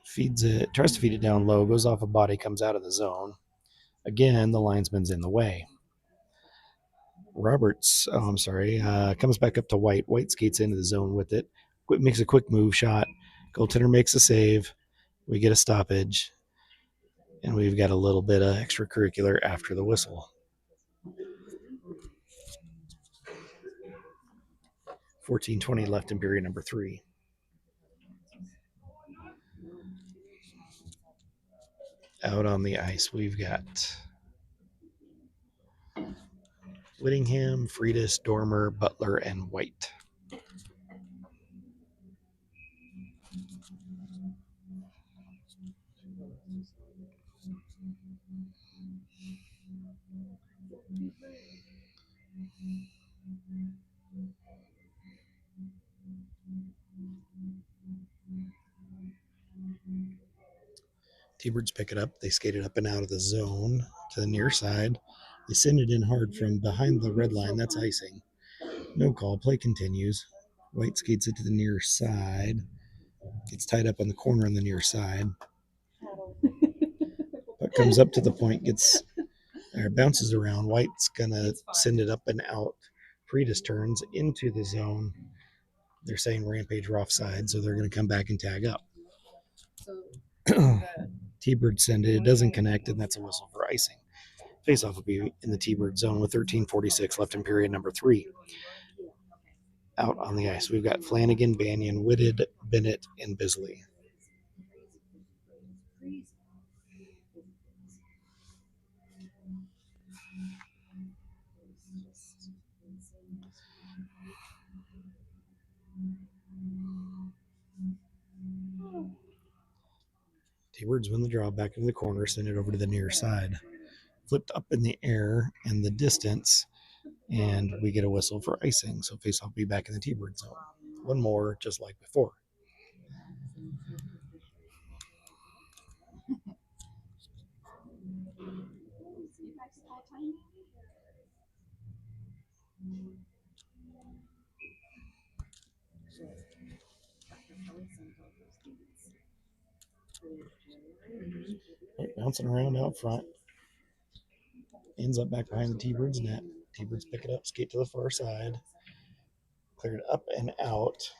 Feeds it, tries to feed it down low, goes off a body, comes out of the zone. Again, the linesman's in the way. Roberts, comes back up to White. White skates into the zone with it. Makes a quick move shot. Goaltender makes a save. We get a stoppage. And we've got a little bit of extracurricular after the whistle. 14:20 left in period number 3. Out on the ice, we've got Whittingham, Friedis, Dormer, Butler, and White. T-Birds pick it up. They skate it up and out of the zone to the near side. They send it in hard from behind the red line. That's icing. No call. Play continues. White skates it to the near side. Gets tied up on the corner on the near side. Puck comes up to the point, bounces around. White's going to send it up and out. Freitas turns into the zone. They're saying Rampage are offside, so they're going to come back and tag up. T-Bird send it. It doesn't connect, and that's a whistle for icing. Faceoff will be in the T-Bird zone with 13:46 left in period number 3. Out on the ice, we've got Flanagan, Banyan, Whitted, Bennett, and Bisley. T-Birds win the draw back into the corner, send it over to the near side. Flipped up in the air and the distance, and we get a whistle for icing. So faceoff will be back in the T-Bird zone. One more, just like before. Bouncing around out front. Ends up back behind the T-Birds net. T-Birds pick it up, skate to the far side. Cleared up and out.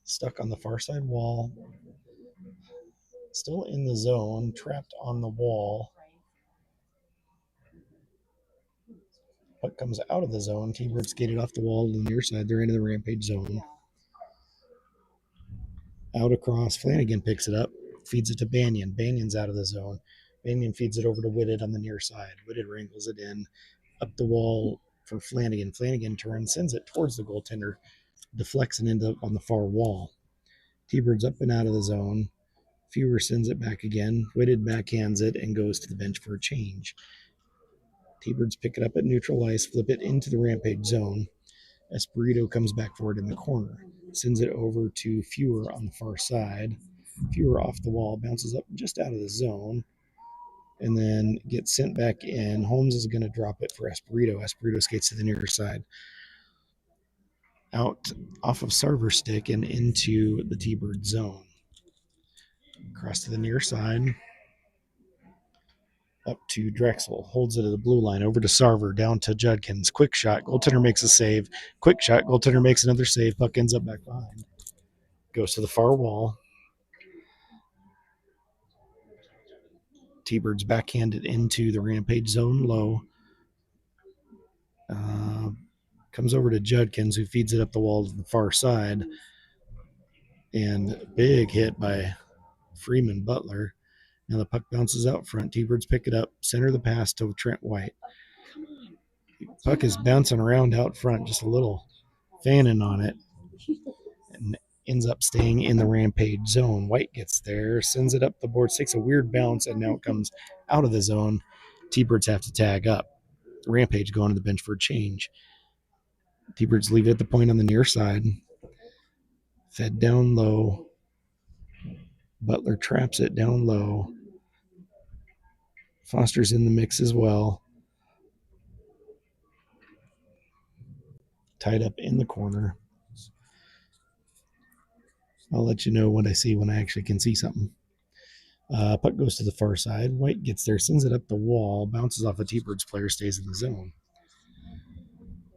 Stuck on the far side wall. Still in the zone, trapped on the wall. Puck comes out of the zone. T-Birds skated off the wall to the near side. They're into the Rampage zone. Out across. Flanagan picks it up, feeds it to Banyan. Banyan's out of the zone. Banyan feeds it over to Whitted on the near side. Whitted wrangles it in. Up the wall for Flanagan. Flanagan turns, sends it towards the goaltender, deflects and ends up on the far wall. T-Bird's up and out of the zone. Fewer sends it back again. Whitted backhands it and goes to the bench for a change. T-Birds pick it up at neutral ice, flip it into the Rampage zone. Espirito comes back for it in the corner. Sends it over to Fewer on the far side. Fewer off the wall, bounces up just out of the zone, and then gets sent back in. Holmes is going to drop it for Espirito. Espirito skates to the near side. Out off of Sarver's stick and into the T-Bird zone. Across to the near side. Up to Drexel. Holds it at the blue line. Over to Sarver. Down to Judkins. Quick shot. Goaltender makes a save. Quick shot. Goaltender makes another save. Puck ends up back behind. Goes to the far wall. T-Birds backhanded into the Rampage zone low. Comes over to Judkins, who feeds it up the wall to the far side. And big hit by Freeman Butler. Now the puck bounces out front. T-Birds pick it up, center the pass to Trent White. Puck is bouncing around out front, just a little fanning on it, and ends up staying in the Rampage zone. White gets there, sends it up the board, takes a weird bounce, and now it comes out of the zone. T-Birds have to tag up. Rampage going to the bench for a change. T-Birds leave it at the point on the near side. Fed down low. Butler traps it down low. Foster's in the mix as well. Tied up in the corner. I'll let you know what I see when I actually can see something. Puck goes to the far side. White gets there, sends it up the wall, bounces off a T-Birds player, stays in the zone.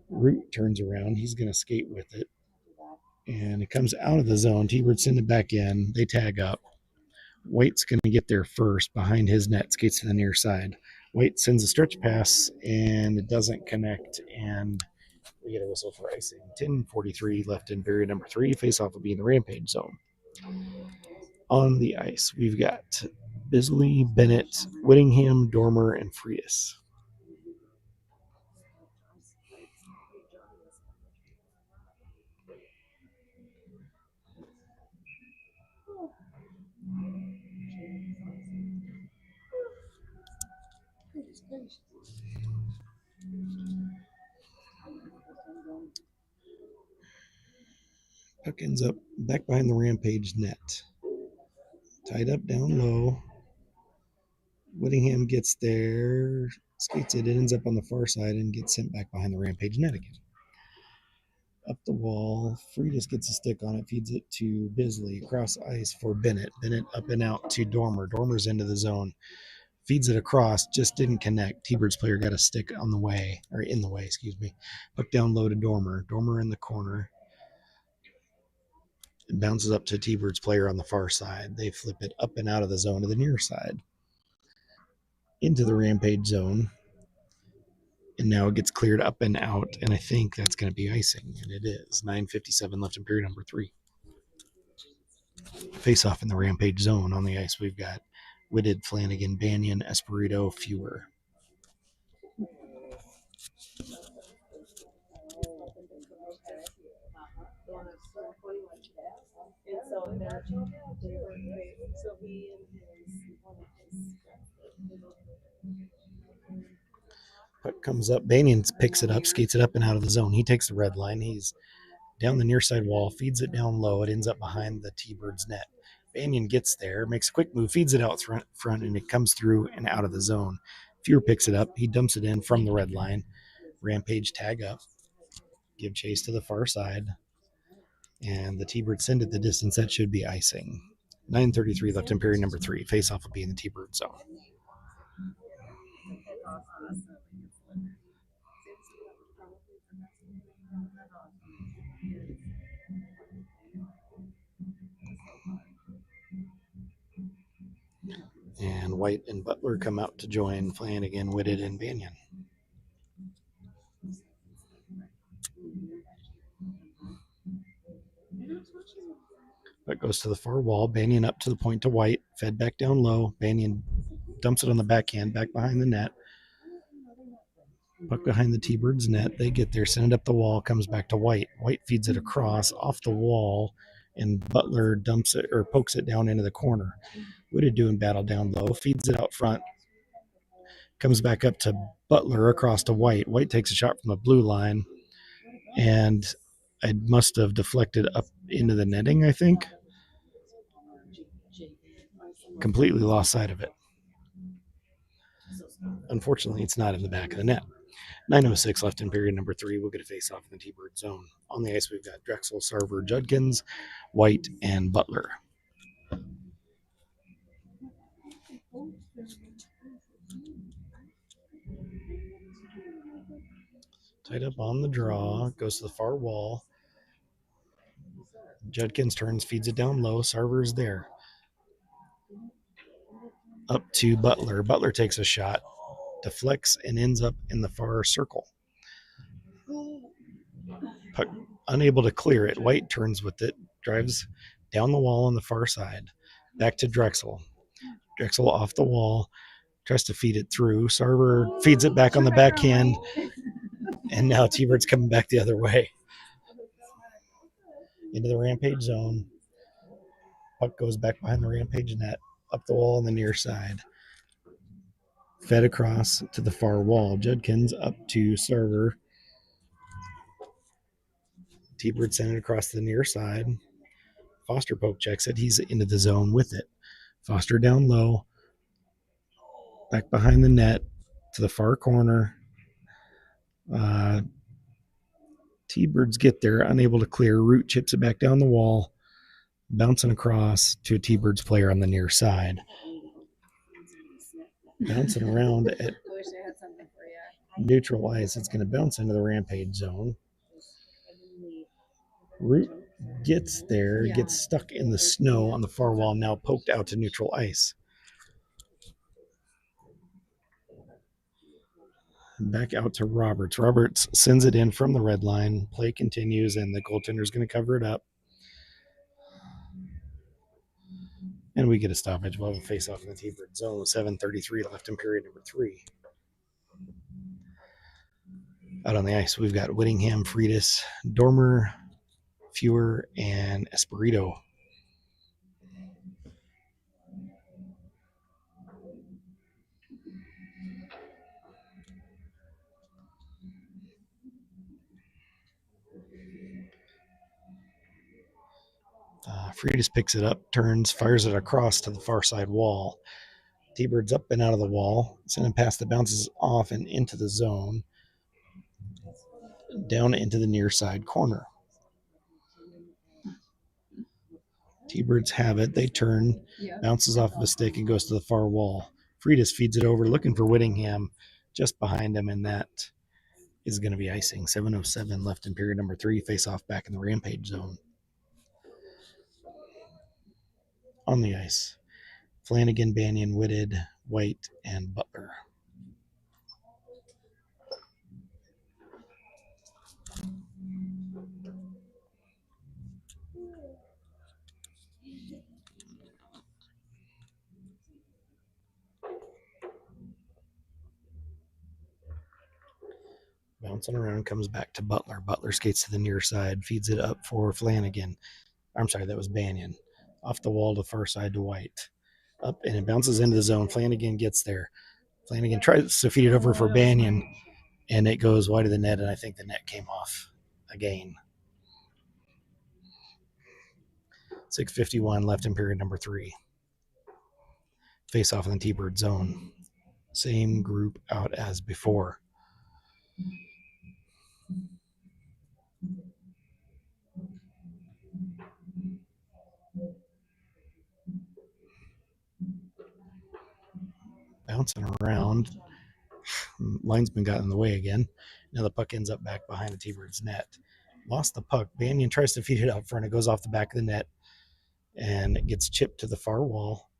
Root turns around. He's going to skate with it. And it comes out of the zone. T-Birds send it back in. They tag up. White's going to get there first behind his net, skates to the near side. White sends a stretch pass, and it doesn't connect, and we get a whistle for icing. 10:43 left in period number 3. Face-off will be in the Rampage zone. On the ice, we've got Bisley, Bennett, Whittingham, Dormer, and Freitas. Puck ends up back behind the Rampage net. Tied up down low. Whittingham gets there, skates it, ends up on the far side and gets sent back behind the Rampage net again. Up the wall, Freitas gets a stick on it, feeds it to Bisley, across ice for Bennett. Bennett up and out to Dormer. Dormer's into the zone. Feeds it across, just didn't connect. T-Bird's player got a stick on the way, or in the way, excuse me. Puck down low to Dormer. Dormer in the corner. It bounces up to T-Bird's player on the far side. They flip it up and out of the zone to the near side. Into the Rampage zone. And now it gets cleared up and out, and I think that's going to be icing, and it is. 9:57 left in period number 3. Face off in the Rampage zone. On the ice, we've got Whitted, Flanagan, Banyan, Espirito, Fewer. Puck comes up. Banyan picks it up, skates it up and out of the zone. He takes the red line. He's down the near side wall, feeds it down low. It ends up behind the T-Bird's net. Banyan gets there, makes a quick move, feeds it out front, and it comes through and out of the zone. Fewer picks it up. He dumps it in from the red line. Rampage tag up. Give chase to the far side. And the T-Bird send it the distance. That should be icing. 9:33 left in period number 3. Face-off will be in the T-Bird zone. And White and Butler come out to join Flanagan, Whitted, and Banyan. But goes to the far wall. Banyan up to the point to White. Fed back down low. Banyan dumps it on the backhand, back behind the net. Puck behind the T-Bird's net. They get there, send it up the wall, comes back to White. White feeds it across off the wall, and Butler dumps it or pokes it down into the corner. Whitted doing battle down low, feeds it out front. Comes back up to Butler across to White. White takes a shot from the blue line, and I must have deflected up into the netting, I think. Completely lost sight of it. Unfortunately, it's not in the back of the net. 9:06 left in period number 3. We'll get a face-off in the T-Bird zone. On the ice, we've got Drexel, Sarver, Judkins, White, and Butler. Tied up on the draw, goes to the far wall. Judkins turns, feeds it down low. Sarver's there. Up to Butler. Butler takes a shot, deflects, and ends up in the far circle. Puck unable to clear it. White turns with it, drives down the wall on the far side. Back to Drexel. Drexel off the wall, tries to feed it through. Sarver feeds it back on the backhand, and now T-Bird's coming back the other way. Into the Rampage zone. Puck goes back behind the Rampage net, up the wall on the near side. Fed across to the far wall. Judkins up to Sarver. T-Bird sent it across the near side. Foster poke checks it. He's into the zone with it. Foster down low. Back behind the net to the far corner. T-Birds get there, unable to clear. Root chips it back down the wall, bouncing across to a T-Birds player on the near side. Bouncing around at neutral ice. It's going to bounce into the Rampage zone. Root gets there, gets stuck in the snow on the far wall, now poked out to neutral ice. Back out to Roberts. Roberts sends it in from the red line. Play continues, and the goaltender's going to cover it up. And we get a stoppage. We'll have a face-off in the T-Bird zone. 7:33 left in period number 3. Out on the ice, we've got Whittingham, Freitas, Dormer, Fewer, and Espirito. Freitas picks it up, turns, fires it across to the far side wall. T-Bird's up and out of the wall, sending past the bounces off and into the zone, down into the near side corner. T-Birds have it. They turn, bounces off of a stick and goes to the far wall. Freitas feeds it over, looking for Whittingham just behind him, and that is going to be icing. 7:07 left in period number 3. Face off back in the Rampage zone. On the ice, Flanagan, Banyan, Whitted, White, and Butler. Bouncing around, comes back to Butler. Butler skates to the near side, feeds it up for Flanagan. I'm sorry, that was Banyan. Off the wall to the far side to White. Up, and it bounces into the zone. Flanagan gets there. Flanagan tries to feed it over for Banyan, and it goes wide of the net, and I think the net came off again. 6:51 left in period number 3. Face off in the T-Bird zone. Same group out as before. Bouncing around. Linesman got in the way again. Now the puck ends up back behind the T-Bird's net. Lost the puck. Banyan tries to feed it out front. It goes off the back of the net, and it gets chipped to the far wall.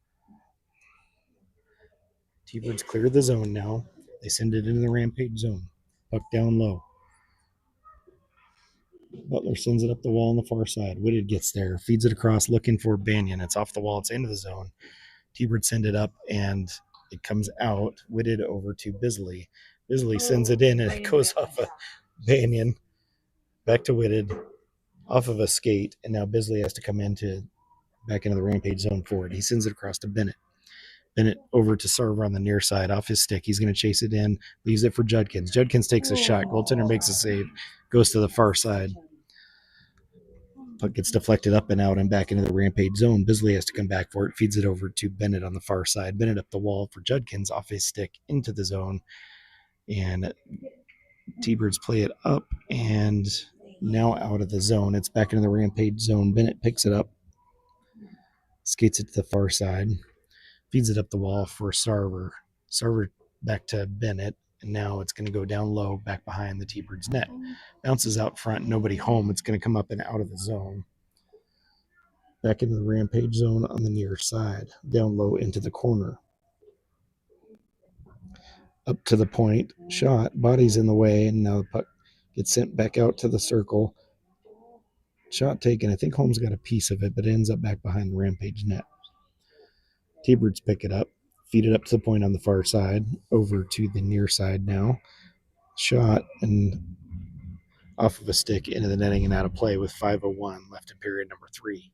T-Birds clear the zone now. They send it into the Rampage zone. Puck down low. Butler sends it up the wall on the far side. Whitted gets there, feeds it across, looking for Banyan. It's off the wall. It's into the zone. T-Bird send it up, and it comes out. Whitted over to Bisley. Bisley sends it in, and it goes off of Banyan. Back to Whitted, off of a skate, and now Bisley has to come back into the Rampage zone forward. He sends it across to Bennett. Bennett over to Sarver on the near side, off his stick. He's going to chase it in, leaves it for Judkins. Judkins takes a shot. Goaltender makes a save, goes to the far side. Puck gets deflected up and out and back into the Rampage zone. Bisley has to come back for it, feeds it over to Bennett on the far side. Bennett up the wall for Judkins, off his stick into the zone. And T-Birds play it up and now out of the zone. It's back into the Rampage zone. Bennett picks it up, skates it to the far side, feeds it up the wall for Sarver. Sarver back to Bennett, and now it's going to go down low back behind the T-Birds net. Bounces out front, nobody home. It's going to come up and out of the zone. Back into the Rampage zone on the near side. Down low into the corner. Up to the point, shot, body's in the way, and now the puck gets sent back out to the circle. Shot taken. I think Holmes got a piece of it, but it ends up back behind the Rampage net. T-Birds pick it up, feed it up to the point on the far side, over to the near side now. Shot and off of a stick into the netting and out of play with 5:01 left in period number 3.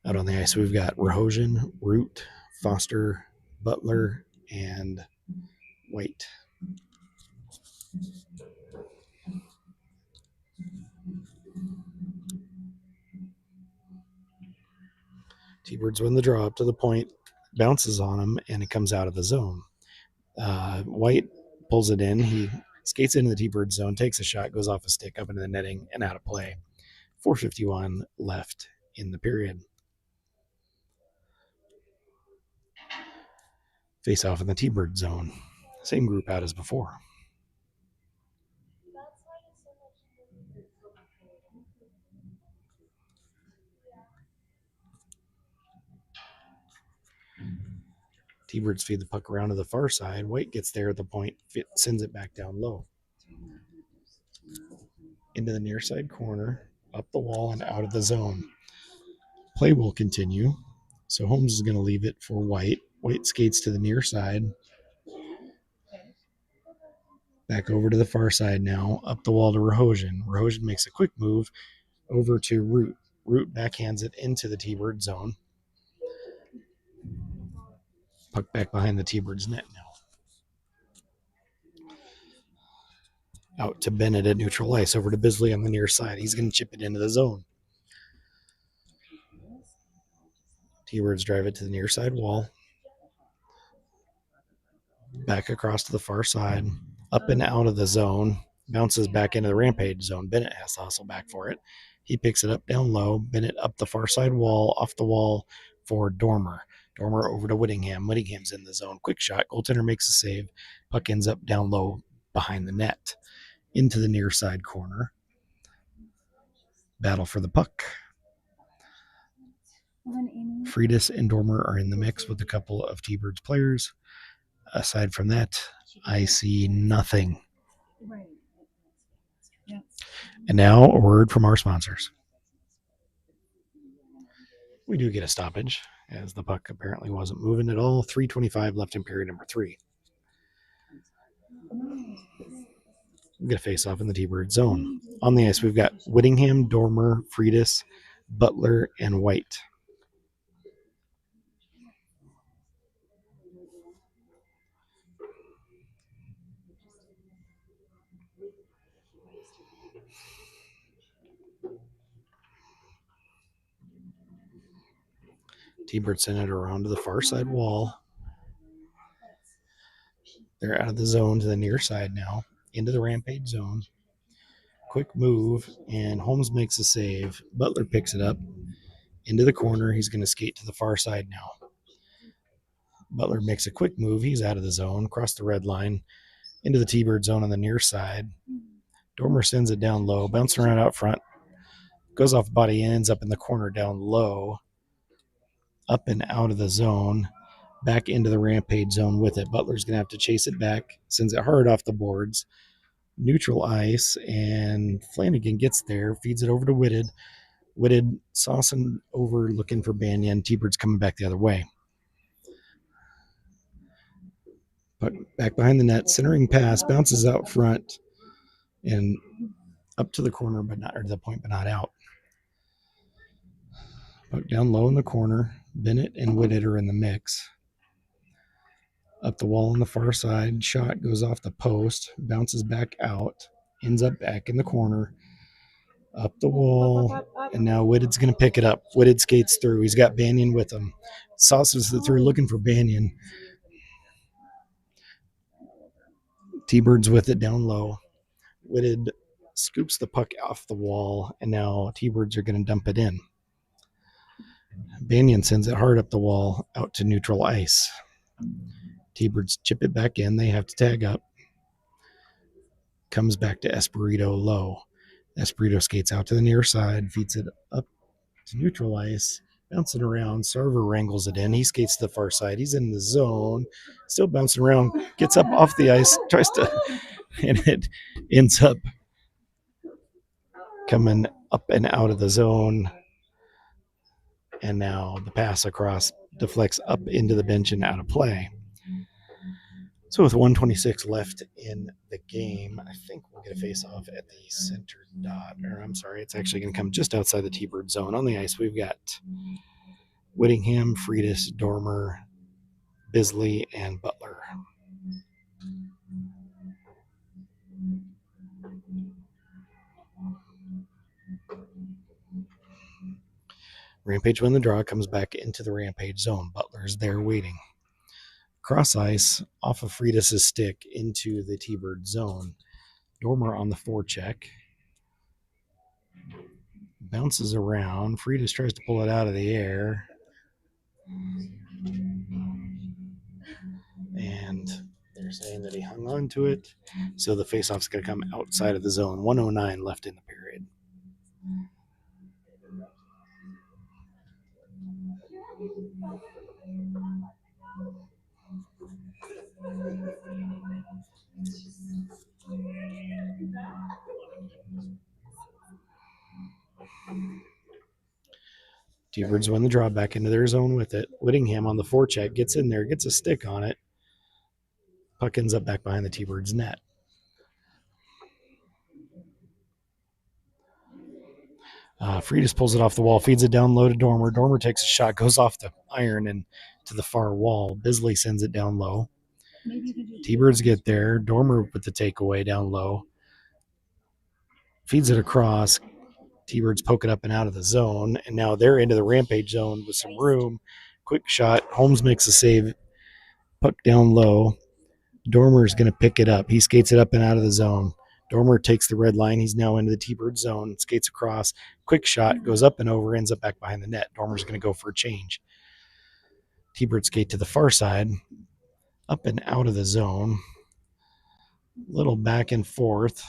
Out on the ice, we've got Rahojan, Root, Foster, Butler, and White. T-Birds win the draw up to the point, bounces on him, and it comes out of the zone. White pulls it in. He skates into the T-Bird zone, takes a shot, goes off a stick up into the netting and out of play. 4:51 left in the period. Face off in the T-Bird zone. Same group out as before. T-Birds feed the puck around to the far side. White gets there at the point, sends it back down low. Into the near side corner, up the wall and out of the zone. Play will continue. So Holmes is going to leave it for White. White skates to the near side. Back over to the far side now, up the wall to Rahojan. Rahojan makes a quick move over to Root. Root backhands it into the T-Bird zone. Puck back behind the T-Bird's net now. Out to Bennett at neutral ice, over to Bisley on the near side. He's going to chip it into the zone. T-Birds drive it to the near side wall. Back across to the far side. Up and out of the zone. Bounces back into the Rampage zone. Bennett has to hustle back for it. He picks it up down low. Bennett up the far side wall, off the wall for Dormer. Dormer over to Whittingham. Whittingham's in the zone. Quick shot. Goaltender makes a save. Puck ends up down low behind the net. Into the near side corner. Battle for the puck. Friedis and Dormer are in the mix with a couple of T-Birds players. Aside from that, I see nothing. And now a word from our sponsors. We do get a stoppage, as the puck apparently wasn't moving at all. 3:25 left in period number 3. We get a face-off in the T-Bird zone. On the ice, we've got Whittingham, Dormer, Friedis, Butler, and White. T-Bird sent it around to the far side wall. They're out of the zone to the near side now, into the Rampage zone. Quick move, and Holmes makes a save. Butler picks it up into the corner. He's going to skate to the far side now. Butler makes a quick move. He's out of the zone, across the red line, into the T-Bird zone on the near side. Dormer sends it down low, bouncing around out front. Goes off body, ends up in the corner down low. Up and out of the zone. Back into the Rampage zone with it. Butler's going to have to chase it back. Sends it hard off the boards. Neutral ice, and Flanagan gets there, feeds it over to Whitted. Whitted saucing over, looking for Banyan. T-Bird's coming back the other way. But back behind the net, centering pass, bounces out front and up to the corner, but not, or to the point, but not out. Puck down low in the corner. Bennett and Whitted are in the mix. Up the wall on the far side. Shot goes off the post, bounces back out, ends up back in the corner. Up the wall, and now Whitted's going to pick it up. Whitted skates through. He's got Banyan with him. Sauces it through, looking for Banyan. T-Bird's with it down low. Whitted scoops the puck off the wall, and now T-Birds are going to dump it in. Banyan sends it hard up the wall, out to neutral ice. T-Birds chip it back in. They have to tag up. Comes back to Espirito low. Espirito skates out to the near side, feeds it up to neutral ice, bouncing around. Sarver wrangles it in. He skates to the far side. He's in the zone, still bouncing around, gets up off the ice, tries to, and it ends up coming up and out of the zone. And now the pass across deflects up into the bench and out of play. So with 1:26 left in the game, I think we'll get a face-off at the center dot. Or I'm sorry, it's actually going to come just outside the T-Bird zone. On the ice, we've got Whittingham, Friedis, Dormer, Bisley, and Butler. Rampage win the draw, comes back into the Rampage zone. Butler's there waiting. Cross ice off of Friedis' stick into the T-Bird zone. Dormer on the forecheck. Bounces around. Friedis tries to pull it out of the air. And they're saying that he hung on to it. So the faceoff's going to come outside of the zone. 1:09 left in the period. T-Birds win the draw, back into their zone with it. Whittingham on the forecheck gets in there, gets a stick on it. Puck ends up back behind the T-Birds net. Friedis pulls it off the wall, feeds it down low to Dormer. Dormer takes a shot, goes off the iron and to the far wall. Bisley sends it down low. T-Birds get there. Dormer with the takeaway down low. feeds it across. T-Birds poke it up and out of the zone, and now they're into the Rampage zone with some room. Quick shot. Holmes makes a save. Puck down low. Dormer's going to pick it up. He skates it up and out of the zone. Dormer takes the red line. He's now into the T-Bird zone. Skates across. Quick shot. Goes up and over. Ends up back behind the net. Dormer's going to go for a change. T-Bird skate to the far side. Up and out of the zone. Little back and forth.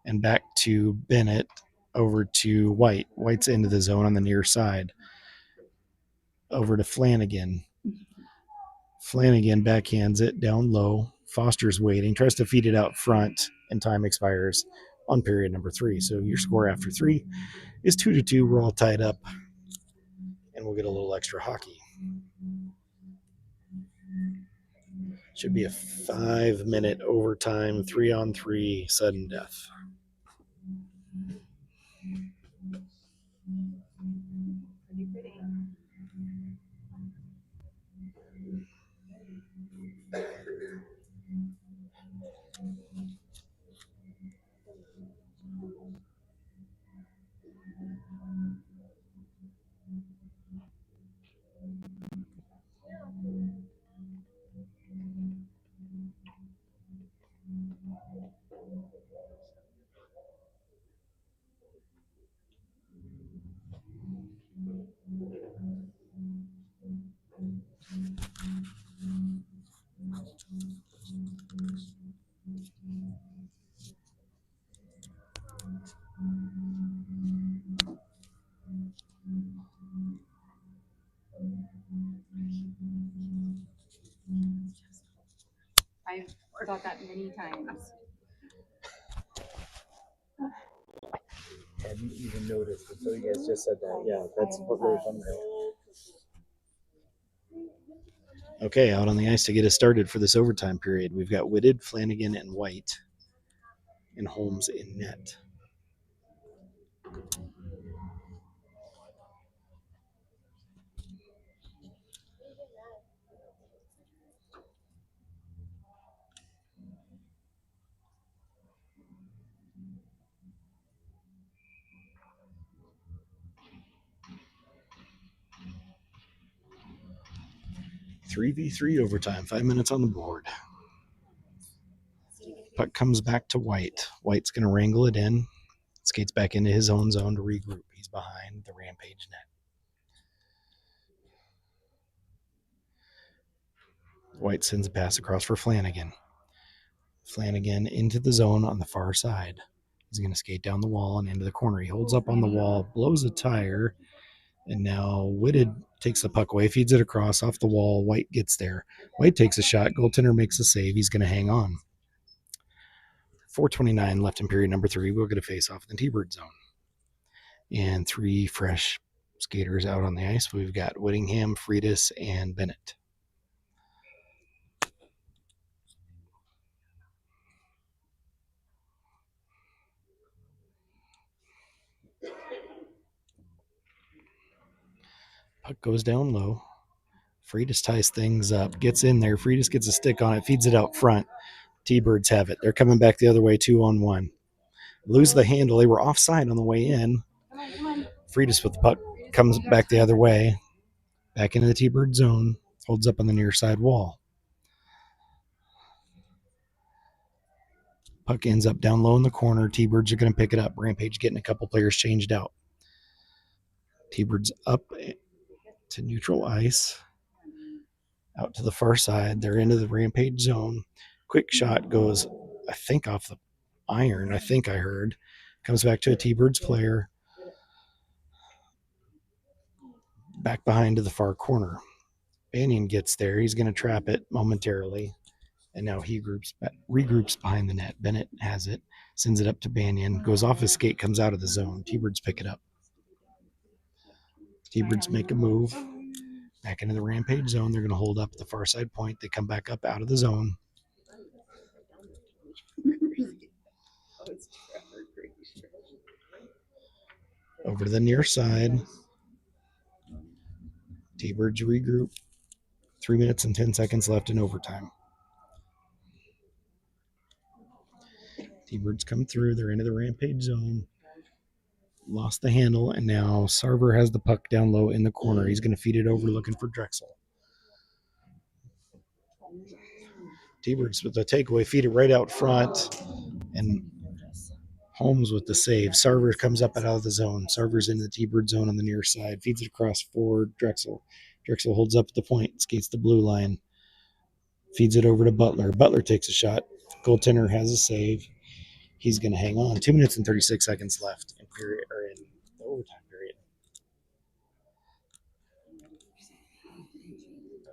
And back to Bennett. Over to White. White's into the zone on the near side. Over to Flanagan. Flanagan backhands it down low. Foster's waiting. Tries to feed it out front. And time expires on period number 3. So your score after 3 is 2-2. We're all tied up. And we'll get a little extra hockey. Should be a 5-minute overtime, 3-on-3 sudden death. Pretty pretty. I've thought that many times. Hadn't even noticed until you guys just said that. Yeah, that's what really fun about. Okay, out on the ice to get us started for this overtime period. We've got Whitted, Flanagan, and White, and Holmes in net. Three v 3 overtime, 5 minutes on the board. Puck comes back to White. White's going to wrangle it in. Skates back into his own zone to regroup. He's behind the Rampage net. White sends a pass across for Flanagan. Flanagan into the zone on the far side. He's going to skate down the wall and into the corner. He holds up on the wall, blows a tire, and now Whitted takes the puck away, feeds it across off the wall. White gets there. White takes a shot. Goaltender makes a save. He's going to hang on. 4:29 left in period number 3. We'll get a face-off in the T-Bird zone. And 3 fresh skaters out on the ice. We've got Whittingham, Freitas, and Bennett. Puck goes down low. Freitas ties things up, gets in there. Freitas gets a stick on it, feeds it out front. T-Birds have it. They're coming back the other way, 2-on-1. Lose the handle. They were offside on the way in. Freitas with the puck comes back the other way, back into the T-Bird zone, holds up on the near side wall. Puck ends up down low in the corner. T-Birds are going to pick it up. Rampage getting a couple players changed out. T-Birds up to neutral ice. Out to the far side. They're into the Rampage zone. Quick shot goes, I think, off the iron. I think I heard. Comes back to a T-Birds player. Back behind to the far corner. Banyan gets there. He's going to trap it momentarily. And now he regroups behind the net. Bennett has it. Sends it up to Banyan. Goes off his skate. Comes out of the zone. T-Birds pick it up. T-Birds make a move. Back into the Rampage zone. They're going to hold up at the far side point. They come back up out of the zone. Over to the near side. T-Birds regroup. 3 minutes and 10 seconds left in overtime. T-Birds come through. They're into the Rampage zone. Lost the handle, and now Sarver has the puck down low in the corner. He's going to feed it over looking for Drexel. T-Birds with the takeaway, feed it right out front, and Holmes with the save. Sarver comes up and out of the zone. Sarver's in the T-Bird zone on the near side. Feeds it across for Drexel. Drexel holds up at the point, skates the blue line. Feeds it over to Butler. Butler takes a shot. Goaltender has a save. He's going to hang on. 2 minutes and 36 seconds left in the overtime period.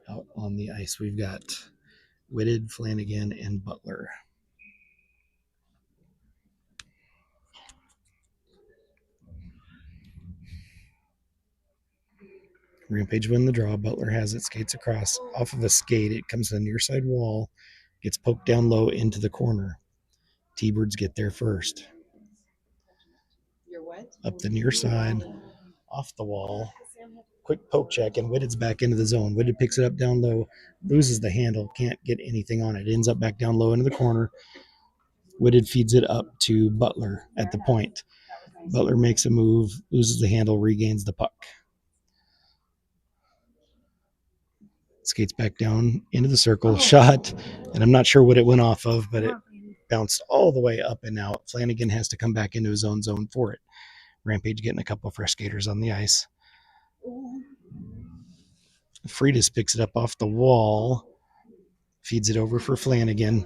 Out on the ice, we've got Whitted, Flanagan, and Butler. Rampage win the draw. Butler has it, skates across. Off of a skate, it comes to the near side wall, gets poked down low into the corner. T-Birds get there first. Up the near side, off the wall. Quick poke check, and Whitted's back into the zone. Whitted picks it up down low, loses the handle, can't get anything on it. Ends up back down low into the corner. Whitted feeds it up to Butler at the point. Butler makes a move, loses the handle, regains the puck. Skates back down into the circle, shot, and I'm not sure what it went off of, but it bounced all the way up and out. Flanagan has to come back into his own zone for it. Rampage getting a couple of fresh skaters on the ice. Freitas picks it up off the wall, feeds it over for Flanagan.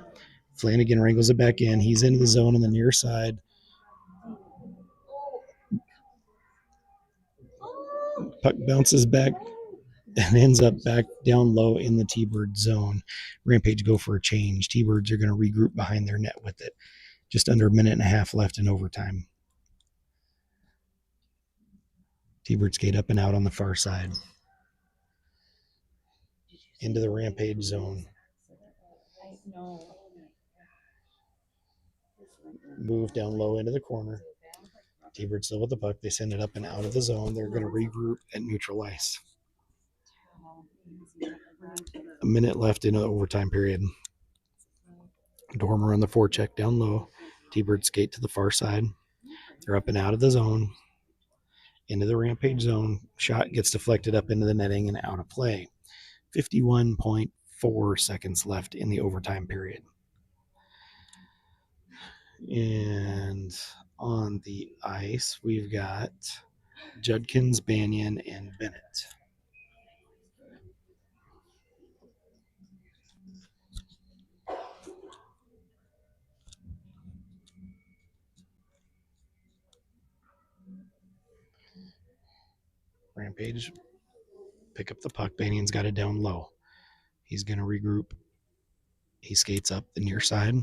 Flanagan wrangles it back in. He's into the zone on the near side. Puck bounces back and ends up back down low in the T-Bird zone. Rampage go for a change. T-Birds are going to regroup behind their net with it. Just under a minute and a half left in overtime. T-Bird skate up and out on the far side. Into the Rampage zone. Move down low into the corner. T-Bird still with the puck. They send it up and out of the zone. They're going to regroup at neutral ice. A minute left in the overtime period. Dormer on the forecheck down low. T-Bird skate to the far side. They're up and out of the zone. Into the Rampage zone. Shot gets deflected up into the netting and out of play. 51.4 seconds left in the overtime period. And on the ice, we've got Judkins, Banyan, and Bennett. Rampage pick up the puck. Banyan's got it down low. He's going to regroup. He skates up the near side,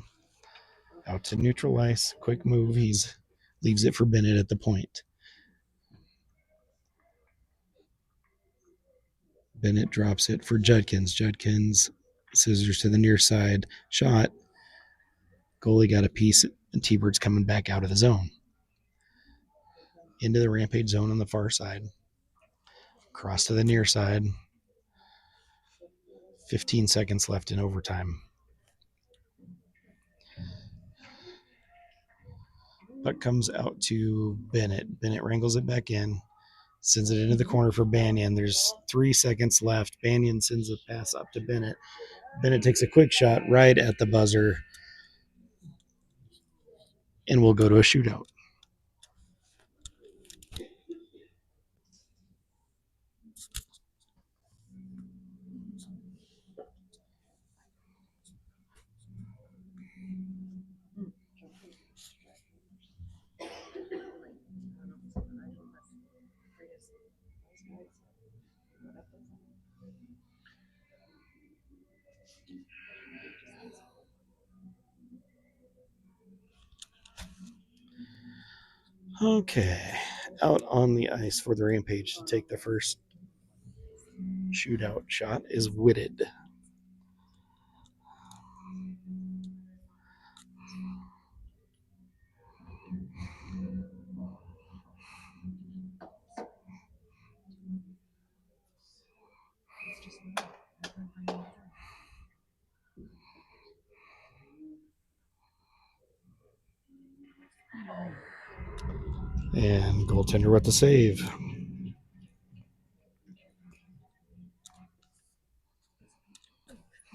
out to neutral ice. Quick move. He's leaves it for Bennett at the point. Bennett drops it for Judkins. Judkins scissors to the near side. Shot. Goalie got a piece, and T-Bird's coming back out of the zone. Into the Rampage zone on the far side. Cross to the near side. 15 seconds left in overtime. Puck comes out to Bennett. Bennett wrangles it back in. Sends it into the corner for Banyan. There's 3 seconds left. Banyan sends a pass up to Bennett. Bennett takes a quick shot right at the buzzer. And we'll go to a shootout. Okay, out on the ice for the Rampage to take the first shootout shot is Whitted. And goaltender with the save.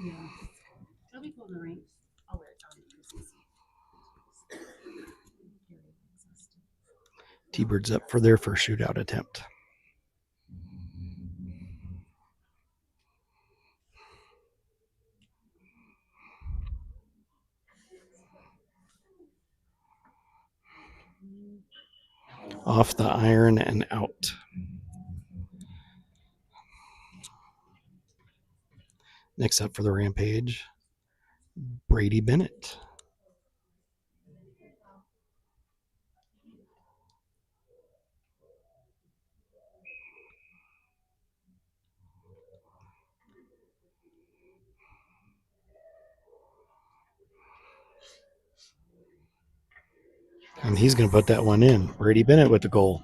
Yeah. It'll be cool in the rain. I'll wear it on Christmas Eve. T-Birds up for their first shootout attempt. Off the iron and out. Next up for the Rampage, Brady Bennett. And he's going to put that one in. Brady Bennett with the goal.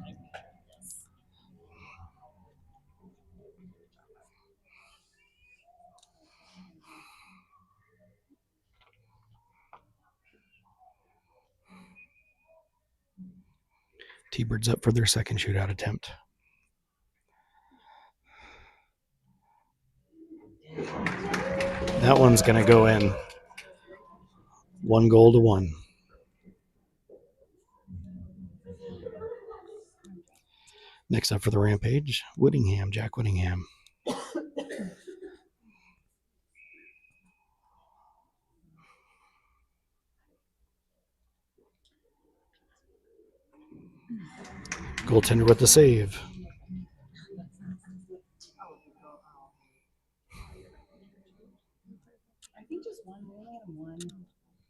T-Birds up for their second shootout attempt. That one's going to go in. 1-1. Next up for the Rampage, Whittingham, Jack Whittingham. Goaltender with the save. I think just one. We only had one.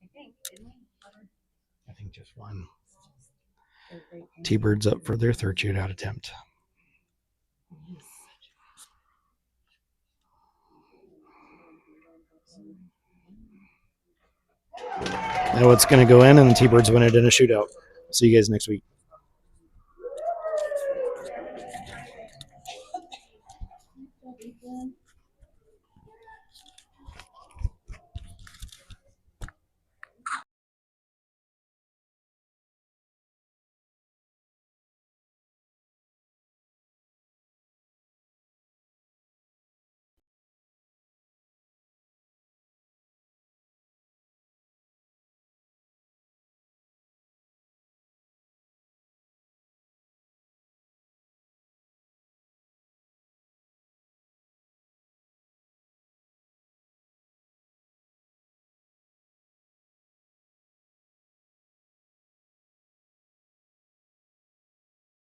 I think, didn't we? I think just one. They're great. T-Birds up for their third shootout attempt. Now it's going to go in, and the T-Birds win it in a shootout. See you guys next week.